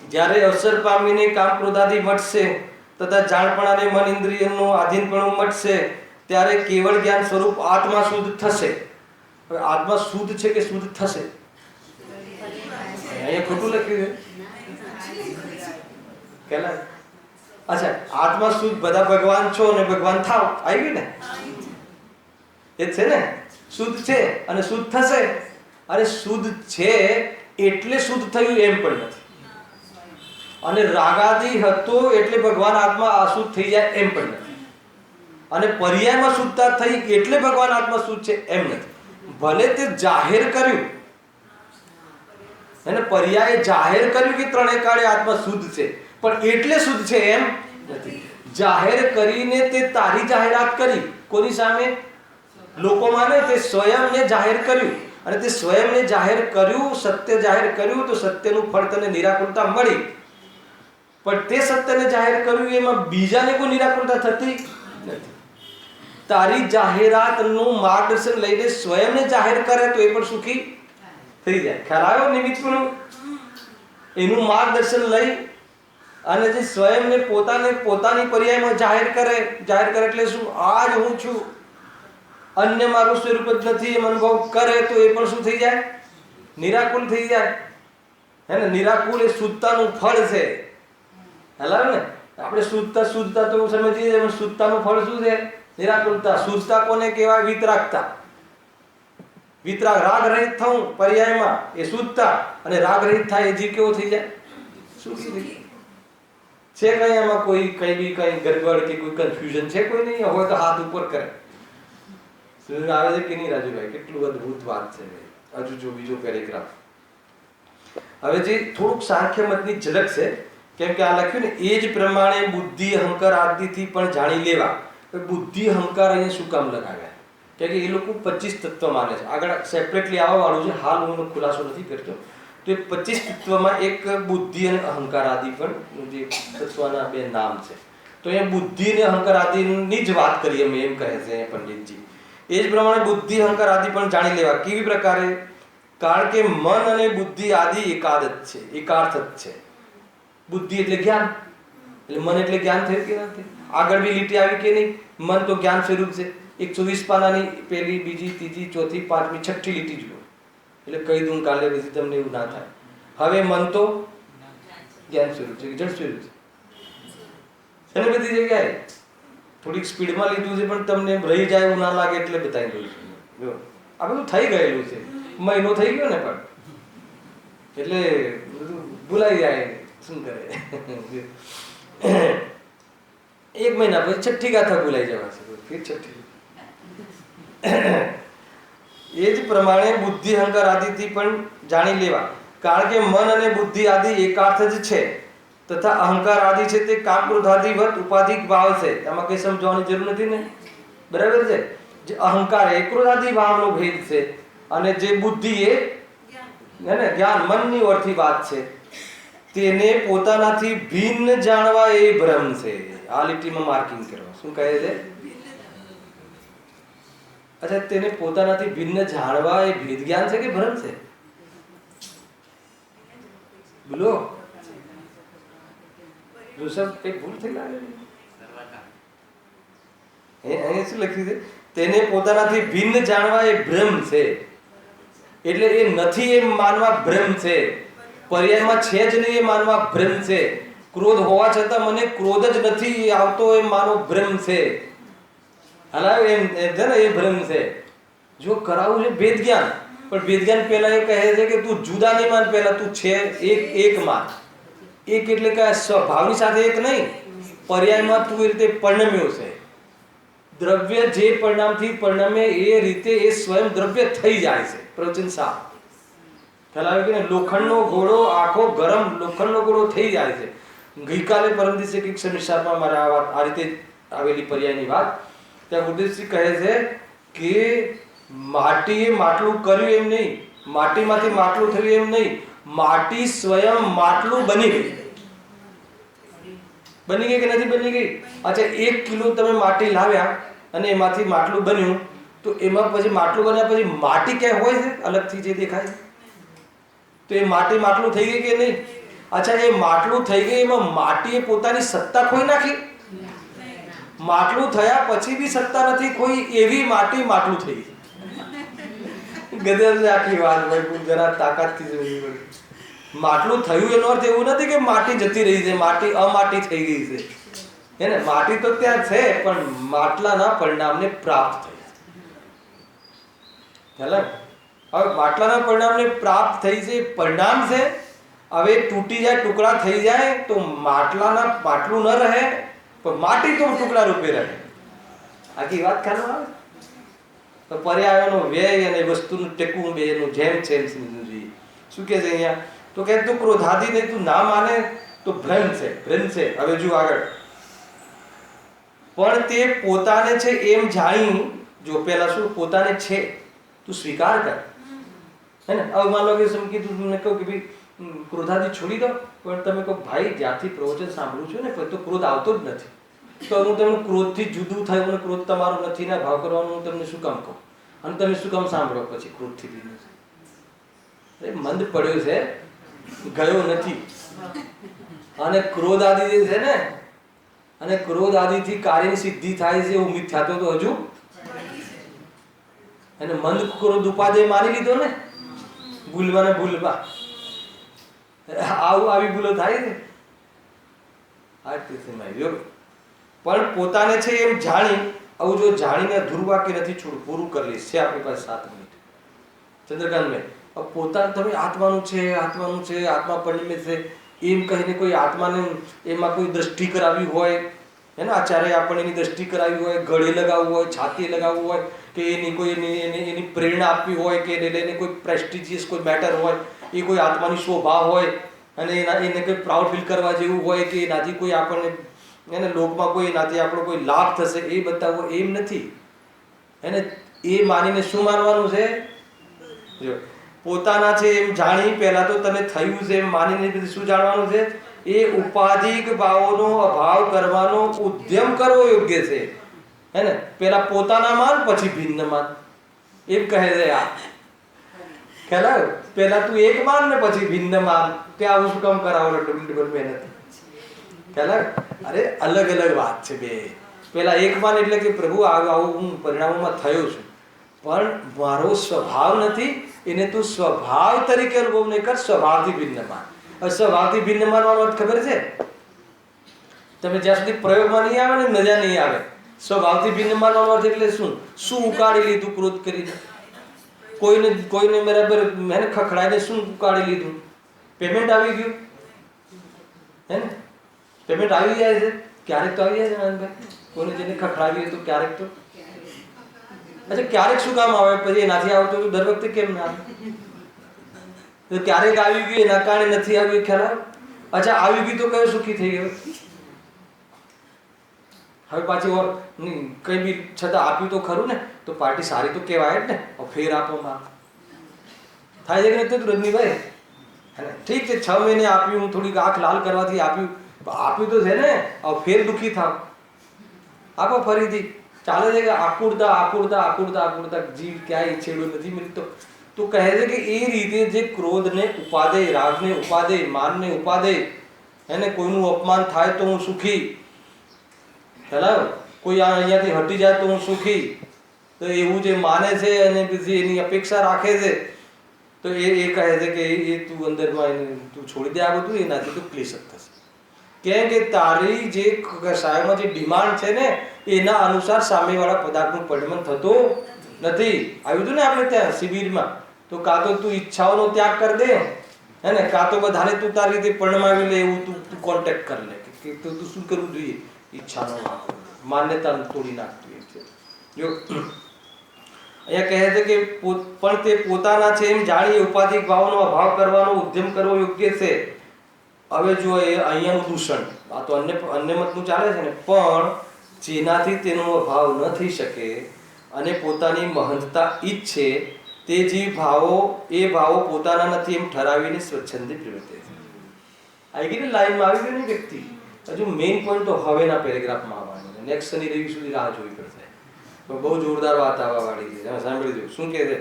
જ્યારે અવસર પામીને કામ ક્રોધાદી મટશે તથા જાણપણાને મન ઇન્દ્રિયનું આધીનપણું મટશે ત્યારે કેવળ જ્ઞાન સ્વરૂપ આત્મા શુદ્ધ થશે. હવે આત્મા શુદ્ધ છે કે શુદ્ધ થશે? અહીંયા ખોટું લખ્યું છે. અચ્છા, આત્મા શુદ્ધ, બધા ભગવાન છો અને ભગવાન થાવ, આવી ગયું ને? એ છે ને, શુદ્ધ છે અને શુદ્ધ થશે. અરે શુદ્ધ છે એટલે શુદ્ધ થયું એમ પણ નથી, અને રાગાદી હતો એટલે ભગવાન આત્મા અશુદ્ધ થઈ જાય એમ પણ નથી, અને પર્યાયમાં શુદ્ધતા થઈ એટલે ભગવાન આત્મા શુદ્ધ છે એમ નથી. ભલે તે જાહેર કર્યું, એને પર્યાય જાહેર કર્યું કે ત્રણેય કાળે આત્મા શુદ્ધ છે, પણ એટલે શુદ્ધ છે એમ નથી. જાહેર કરીને તે તારી જાહેરાત કરી કોની સામે? લોકોમાં ને. તે સ્વયંને જાહેર કર્યું, અને તે સ્વયંને જાહેર કર્યું, સત્ય જાહેર કર્યું, તો સત્યનું ફળ તને નિરાકુરતા મળી. પણ તે સત્યને જાહેર કર્યું એમાં બીજાને કોઈ નિરાકુરતા થતી નથી. તારી જાહેરાતનું માર્ગદર્શન લઈને સ્વયંને જાહેર કરે તો એ પણ સુખી થઈ જાય. ખ્યાલ આવ્યો? નિમિત્તનું એનું માર્ગદર્શન લઈ અને જે સ્વયંને પોતાની પર્યાયમાં જાહેર કરે એટલે શું? આજ હું છું, અન્ય મારું સ્વરૂપ જ નથી એમ અનુભવ કરે તો એ પણ શું થઈ જાય? નિરાકુલ થઈ જાય. હે ને? નિરાકુલ એ શુદ્ધતાનું ફળ છે. હલાવે ને? આપણે શુદ્ધતા તો સમજીએ, શુદ્ધતાનું ફળ શું છે? નિરાકુલતા. શુદ્ધતા કોને કહેવાય? વિતરાગતા. વિતરાગ, રાગ રહિત થવું પર્યાયમાં એ શુદ્ધતા, અને રાગ રહિત થાય એ જીવ કેવો થઈ જાય? સુખી થઈ જાય. છે કઈ આમાં કોઈ કઈ ગડબડ કે કોઈ કન્ફ્યુઝન છે? કોઈ નહીં હોય તો હાથ ઉપર કરે. આવે છે કે નહીં રાજુભાઈ? કેટલું અદ્ભુત વાત છે. હજુ જો બીજો પેરેગ્રાફ. હવે જે થોડુંક સાંખ્ય મતની ઝલક છે, કેમ કે આ લખ્યું ને એ જ પ્રમાણે બુદ્ધિ અહંકાર આદિથી પણ જાણી લેવા. બુદ્ધિ અહંકાર અહીંયા શું કામ લગાવ્યા? કે એ લોકો 25 તત્વ માને છે. આગળ સેપરેટલી આવવા વાળું છે, હાલ હું ખુલાસો નથી કરતો. તો એ 25 તત્વમાં એક બુદ્ધિ અને અહંકાર આદિ પણ જે તત્વના બે નામ છે. તો અહીંયા બુદ્ધિ અને અહંકાર આદિની જ વાત કરીએ અમે, એમ કહે છે પંડિતજી. એ જ પ્રમાણે બુદ્ધિ અહંકાર આદિ પણ જાણી લેવા. કેવી પ્રકારે? કારણ કે મન અને બુદ્ધિ આદિ એકાદ જ છે, એકાર્થ જ છે. બુદ્ધિ એટલે જ્ઞાન, એટલે મન એટલે જ્ઞાન થયું કે નથી? આગળ બી લીટી આવી કે નહીં? મન તો જ્ઞાન સ્વરૂપ છે. 120 પાનાની પહેલી, બીજી, ત્રીજી, ચોથી, પાંચમી, છઠ્ઠી લીટી જુઓ એટલે કહી દઉં કાલે પછી તમને એવું ના થાય. હવે મન તો જ્ઞાન સ્વરૂપ છે, જડ સ્વરૂપ છે. અને બધી જગ્યાએ થોડીક સ્પીડમાં લીધું છે પણ તમને રહી જાય એવું ના લાગે એટલે બતાવી દઉં છું. આ બધું થઈ ગયેલું છે, મહિનો થઈ ગયો ને પણ એટલે ભૂલાઈ જાય. શું કરે? 1 મહિના પછી છઠ્ઠી ગાથા ભૂલાઈ જવાશે, ફિર છઠ્ઠી. એ જ પ્રમાણે બુદ્ધિ અહંકાર આદિથી પણ જાણી લેવા, કારણ કે મન અને બુદ્ધિ આદિ એકાર્થ જ છે તથા અહંકાર આદિ છે તે કામ ક્રોધાદિવત ઉપાધિક ભાવ છે. આમાં કઈ સમજવાની જરૂર નથી ને, બરાબર છે? જે અહંકાર એ ક્રોધાદિ ભાવનો ભેદ છે અને જે બુદ્ધિ એ જ્ઞાન મનની ઓરથી વાત છે. તેને પોતાનાથી ભિન્ન જાણવા એ ભ્રમ છે. આ લીટીમાં માર્કિંગ કરવા. શું કહે છે? અચ્છા, તેને પોતાનાથી ભિન્ન જાણવા એ ભેદ જ્ઞાન છે કે ભ્રમ છે? બોલો ઋષભ, કઈ ભૂલ થઈ લાગે? અહીંયા શું લખ્યું છે? તેને પોતાનાથી ભિન્ન જાણવા એ ભ્રમ છે. એટલે એ નથી એમ માનવા ભ્રમ છે, પર્યાયમાં છે જ નહીં એ માનવા ભ્રમ છે. ક્રોધ હોવા છતાં મને ક્રોધ જ નથી આવતો એમ માનો ભ્રમ છે. હલાવ એમ છે ને, એ ભ્રમ છે. જો કરાવું છે ભેદ જ્ઞાન, પણ ભેદ જ્ઞાન પહેલા એ કહે છે કે તું જુદા નહીં માન, પહેલા તું છે એક માન. એક એટલે કે સ્વભાવની સાથે એક નહીં, પર્યાયમાં તું એ રીતે પરિણમ્યો છે. દ્રવ્ય જે પરિણામથી પરિણમે એ રીતે એ સ્વયં દ્રવ્ય થઈ જાય છે. પ્રવચન સાફ ખ્યાલ કે લોખંડનો ઘોડો આખો ગરમ લોખંડનો ઘોડો થઈ જાય છે. ગઈકાલે પરમ દિવસે કંઈક સમીક્ષામાં મારે આ રીતે આવેલી પર્યાયની વાત, ત્યાં ગુરુદેવશ્રી કહે છે કે માટીએ માટલું કર્યું એમ નહીં, માટીમાંથી માટલું થયું એમ નહીં, માટી સ્વયં માટલું બની ગઈ. બની ગઈ કે નથી બની ગઈ? અચ્છા, 1 કિલો તમે માટી લાવ્યા અને એમાંથી માટલું બન્યું, તો એમાં પછી માટલું બન્યા પછી માટી ક્યાંય હોય છે અલગથી જે દેખાય? તો એ માટી માટલું થઈ ગઈ કે નહીં? અચ્છા, એ માટલું થઈ ગઈ, એમાં માટીએ પોતાની સત્તા ખોઈ નાખી? માટલું થયા પછી બી સત્તા નથી ખોઈ, એવી માટી માટલું થઈ ગઈ. ગધેડ આખી વાત ભાઈ, જરા તાકાતથી જોવી પડે. માટલું થયું એનો અર્થ એવું નથી કે માટી જતી રહી છે, માટી અમાટી થઈ ગઈ છે. હે ને? માટી તો ત્યાં છે પણ માટલાના પરિણામને પ્રાપ્ત થઈ. હવે માટલાના પરિણામને પ્રાપ્ત થઈ છે, પરિણામ છે. હવે તૂટી જાય, ટુકડા થઈ જાય તો માટલું ન રહે, પણ માટી તો ટુકડા રૂપે રહે. આખી વાત ખ્યાલ આવે તો પર્યાવરણનો વ્યય અને વસ્તુનું ટેકવું બે એનું જેમ છે એમ સમજવું જોઈએ. શું કે છે અહીંયા? તો કે તું ક્રોધાદી નહીં, તું ના માને તો ભ્રમ છે, ભ્રમ છે. હવે જો આગળ, પણ તે પોતાને છે એમ જાણી, જો પેલા શું પોતાને છે તું સ્વીકાર કર, હે ને? હવે માન લો કે કીધું, તમને કહું કે ભાઈ ક્રોધાદી છોડી દો, પણ તમે કહો ભાઈ જ્યાંથી પ્રવચન સાંભળું છું ને પછી તો ક્રોધ આવતો જ નથી, તો હું તમને ક્રોધથી જુદું થયું અને ક્રોધ તમારો નથી ને ભાવ કરવાનું હું તમને શું કામ કહું? અને તમે શું કામ સાંભળો પછી ક્રોધથી બીજું? અરે મંદ પડ્યો છે, ગયો નથી. અને ક્રોધ આદિ જે છે ને, અને ક્રોધ આદિથી કાર્યની સિદ્ધિ થાય છે એવું મિથ્યાત્વ તો હજુ, અને મંદ ક્રોધ ઉપાદેય માની લીધો ને, ભૂલવા ને ભૂલવા, આવી ભૂલો થાય ને. પણ પોતાને છે એમ જાણી, આવું જો જાણીને ધ્રુવાક્ય નથી છોડવું, પૂરું કરી લઈશ. છે આપણી પાસે 7 મિનિટ. ચંદ્રકાંત મેં પોતાને તમે આત્માનું છે, આત્માનું છે, આત્મા પરિણમે છે એમ કહીને કોઈ આત્માને એમાં કોઈ દ્રષ્ટિ કરાવી હોય, હે ને? આચાર્ય આપણને એની દ્રષ્ટિ કરાવી હોય, ગળે લગાવવું હોય, છાતીએ લગાવવું હોય, કે એની કોઈ એની પ્રેરણા આપવી હોય, કે એને કોઈ પ્રેસ્ટિજિયસ કોઈ મેટર હોય, એ કોઈ આત્માની શોભા હોય અને એને કોઈ પ્રાઉડ ફીલ કરવા જેવું હોય, કે એનાથી કોઈ આપણને એને લોકમાં કોઈ એનાથી આપણો કોઈ લાભ થશે એ બતાવવો, એમ નથી. એને એ માનીને શું માનવાનું છે? જો પોતાના છે એમ જાણી, પહેલા તો તને થયું છે એમ માનીને શું જાણવાનું છે? એ ઉપાધિક ભાવોનો અભાવ કરવાનો ઉદ્યમ કરવો યોગ્ય છે, હે ને? પહેલા પોતાના માન, પછી ભિન્ન માન, એમ કહે છે. આ ખ્યાલ આવ્યો? પેલા તું એક માન ને પછી ભિન્ન માન, તે આવું શું કામ કરાવો ડબલ મહેનત? ખ્યાલ આવ્યો? અરે અલગ અલગ વાત છે બે. પેલા એક માન એટલે કે પ્રભુ આવું હું પરિણામોમાં થયો છું, પણ મારો સ્વભાવ નથી, એને તું સ્વભાવ તરીકે અનુભવ નહીં કર, સ્વભાવથી ભિન્ન માન. સ્વભાવથી ભિન્ન માનવાનો અર્થ ખબર છે? તમે જ્યાં સુધી પ્રયોગમાં નહીં આવે ને મજા નહીં આવે. સ્વભાવથી ભિન્ન માનવાનો અર્થ એટલે શું? શું ઉકાળી લીધું ક્રોધ કરીને? કોઈને બરાબર મેં ખખડાઈને શું ઉકાળી લીધું? પેમેન્ટ આવી ગયું હે ને? પેમેન્ટ આવી જાય છે ક્યારેક, તો આવી જાય છે આનંદભાઈ. કોઈને જેને ખખડાવી હોય તો ક્યારેક તો. અચ્છા, ક્યારેક શું કામ આવે? પછી એનાથી આવતું તો દર વખતે કેમ ના આવે? તો ક્યારેક આવી ગયું એના કારણે નથી આવ્યું, ખ્યાલ આવે? અચ્છા, આવી ગયું તો કયો સુખી થઈ ગયો? હવે પાછી કઈ બી છતાં આપ્યું તો ખરું ને, તો પાર્ટી સારી તો કહેવાય જ ને. ફેર આપો માં થાય છે કે નથી રજનીભાઈ? ઠીક છે 6 મહિને આપ્યું, થોડીક આંખ લાલ કરવાથી આપ્યું, આપ્યું તો છે ને. હવે ફેર દુઃખી થાવ, આપો ફરીથી. ચાલે છે કે આકુરતા આકુરતા આકુરતા આકુરતા જીવ ક્યાંય છેડો નથી મળતો. તો કહે છે કે એ રીતે જે ક્રોધને ઉપાદે, રાગને ઉપાદે, માનને ઉપાદે, એને કોઈનું અપમાન થાય તો હું સુખી, ખ્યાલ? કોઈ અહીંયાથી હટી જાય તો હું સુખી, તો એવું જે માને છે અને પછી એની અપેક્ષા રાખે છે, તો એ કહે છે કે એ તું અંદરમાં તું છોડી દે આ બધું, એનાથી તો ક્લેશક થશે. કેમ કે તારી જે કસાયમાં જે ડિમાન્ડ છે ને એના અનુસાર સામેવાળા પદાર્થનું પરિણમન થતું નથી. આવ્યું હતું ને આપણે ત્યાં શિબિરમાં, તો કાં તો તું ઈચ્છાઓનો ત્યાગ કરી દે હે ને, કાં તો બધાને તું તારી રીતે પરણમાવી લે, એવું તું કોન્ટેક્ટ કરી લે કે તું શું કરવું જોઈએ? ઈચ્છાનો માન્યતા તોડી નાખતું છે. જો અહીંયા કહે છે કે પણ તે પોતાના છે એમ જાણી ઉપાધિક ભાવનો અભાવ કરવાનો ઉદ્યમ કરવો યોગ્ય છે. હવે જો એ અહીંયાનું દૂષણ, આ તો અન્ય મતનું ચાલે છે ને, પણ જેનાથી તેનો અભાવ ન થઈ શકે અને પોતાની મહંતતા ઈચ્છે તે જે ભાવો, એ ભાવો પોતાના નથી એમ ઠરાવીને સ્વચ્છંદી પ્રવૃત્તિ છે. આવી ગઈ ને લાઈનમાં આવી ગઈ ને વ્યક્તિ. હજુ મેઇન પોઈન્ટ તો હવેના પેરેગ્રાફમાં આવવાનો છે. નેક્સ્ટ શનિ રવિ સુધી રાહ જોવી પડશે. બહુ જોરદાર વાત આવવા વાળી છે, સાંભળી દો. શું કહે છે?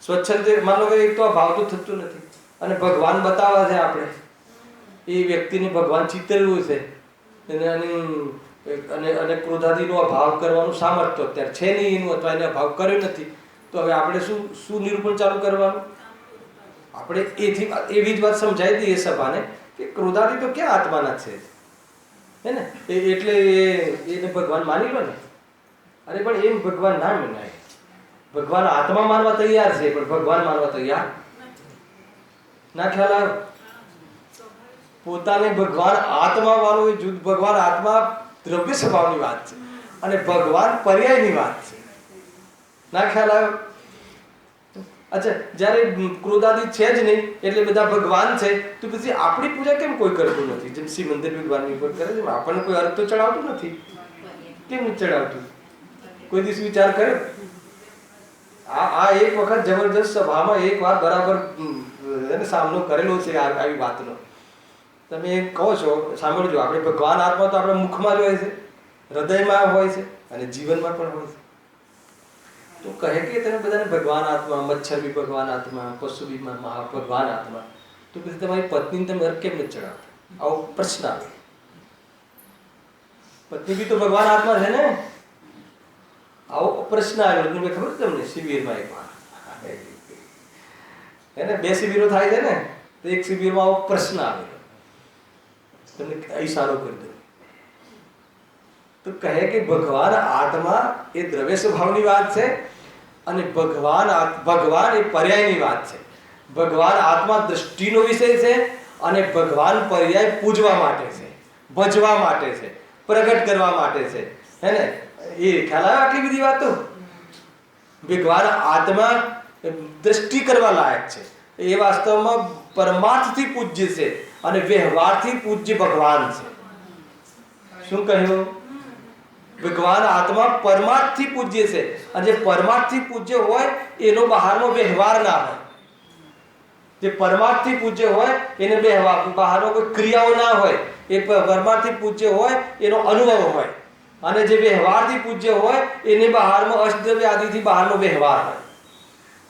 સ્વચ્છંદ, માનો કે એક તો આ ભાવ તો થતું નથી અને ભગવાન બતાવે છે આપણે, એ વ્યક્તિને ભગવાન ચિતરેલું છે અને ક્રોધાદીનો અભાવ કરવાનું સામર્થ્ય અત્યારે છે નહીં એનું, અથવા એને અભાવ કર્યો નથી. તો હવે આપણે શું નિરૂપણ ચાલુ કરવાનું? આપણે એવી જ વાત સમજાવી દઈએ સભાને કે ક્રોધાદી તો ક્યાં આત્માના છે હે ને, એટલે એને ભગવાન માની લો ને. અરે પણ એમ ભગવાન ના મનાય. ભગવાન આત્મા માનવા તૈયાર છે પણ ભગવાન માનવા તૈયાર ના. ખ્યાલ આવે? પોતાને ભગવાન આત્મા માનવું એ જુદ. ભગવાન આત્મા દ્રવ્ય સ્વભાવની વાત છે અને ભગવાન પર્યાયની વાત છે. ના ખ્યાલ આવે? અચ્છા, જ્યારે ક્રોધાદી છે જ નહીં એટલે બધા ભગવાન છે, તો પછી આપણી પૂજા કેમ કોઈ કરતું નથી? જેમ શ્રી મંદિર ભગવાનની ઉપર કરે છે, આપણને કોઈ અર્થ તો ચડાવતું નથી. કેમ નથી ચડાવતું? કોઈ દિવસ વિચાર કર્યો? આ એક વખત જબરજસ્ત સભામાં એક વાર બરાબર સામનો કરેલો છે આવી વાતનો. તમે કહો છો, સાંભળજો, આપણે ભગવાન આત્મા તો આપણા મુખમાં જ હોય છે, હૃદયમાં હોય છે અને જીવનમાં પણ હોય છે. તો કહે કે તમે બધાને ભગવાન આત્મા, મચ્છર બી ભગવાન આત્મા, પશુ બી ભગવાન આત્મા, તો પછી તમારી પત્નીને તમે અર્થ કેમ નથી ચડાવતા? આવો પ્રશ્ન આવે. પત્ની બી તો ભગવાન આત્મા છે ને. આવો પ્રશ્ન આવ્યો ખબર તમને શિબિરમાં એક વાર એને 2 શિબિરો થાય છે ને, તો એક શિબિરમાં આવો પ્રશ્ન આવ્યો. તમને ઈશારો કરી દો તો કહે કે ભગવાન આત્મા એ દ્રવ્ય સ્વભાવની વાત છે અને ભગવાન એ પર્યાયની વાત છે. ભગવાન આત્મા દ્રષ્ટિનો વિષય છે અને ભગવાન પર્યાય પૂજવા માટે છે, ભજવા માટે છે, પ્રગટ કરવા માટે છે હે ને. એ ખ્યાલ આવે આટલી બધી વાતો? ભગવાન આત્મા દ્રષ્ટિ કરવા લાયક છે, એ વાસ્તવમાં પરમાર્થથી પૂજ્ય છે અને વ્યવહારથી પૂજ્ય ભગવાન છે. શું કહ્યું? ભગવાન આત્મા પરમાર્થથી પૂજ્ય છે અને જે પરમાર્થથી પૂજ્ય હોય એનો બહારનો વ્યવહાર ના હોય. જે પરમાર્થથી પૂજ્ય હોય એને બહારનો કોઈ ક્રિયાઓ ના હોય. એ પરમાર્થથી પૂજ્ય હોય એનો અનુભવ હોય અને જે વ્યવહારથી પૂજ્ય હોય એને બહારમાં અષ્ટદ્રવ્ય આદિથી બહારનો વ્યવહાર હોય.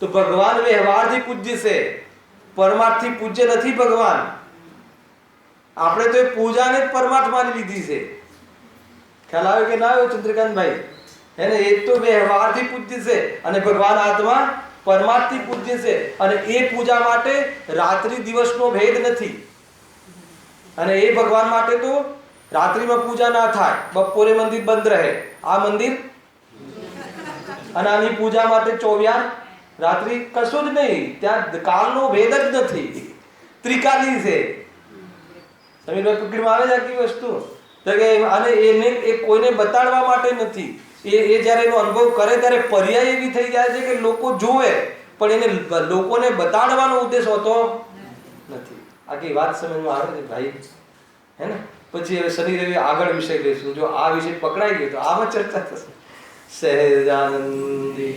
તો ભગવાન વ્યવહારથી પૂજ્ય છે, પરમાર્થથી પૂજ્ય નથી ભગવાન. આપણે તો એ પૂજાને જ પરમાર્થ માની લીધી છે. ખ્યાલ આવે કે ના આવ્યો ચંદ્રકાંતભાઈ? એને એ તો વ્યવહારથી પૂજ્ય છે અને ભગવાન આત્મા પરમાર્થથી પૂજ્ય છે. અને એ પૂજા માટે રાત્રિ દિવસનો ભેદ નથી. અને એ ભગવાન માટે તો રાત્રિમાં પૂજા ના થાય, બપોરે મંદિર બંધ રહે, આ મંદિર અને આની પૂજા માટે 24 રાત્રિ કશું જ નહીં. ત્યાં કાલનો ભેદ જ નથી, ત્રિકાલી છે. સમીરભાઈ પકડીમાં આવે છે આખી વસ્તુ. તો કે અને એને એ કોઈને બતાડવા માટે નથી. એ જ્યારે એનો અનુભવ કરે ત્યારે પર્યાય એવી થઈ જાય છે કે લોકો જોવે, પણ એને લોકોને બતાડવાનો ઉદ્દેશ હોતો નથી. આખી વાત સમજમાં આવે છે ભાઈ, હે ને? પછી હવે શનિ રવિ આગળ વિષય લઈશું. જો આ વિષય પકડાઈ ગયો તો આમાં ચર્ચા થશે. સહેજાનંદી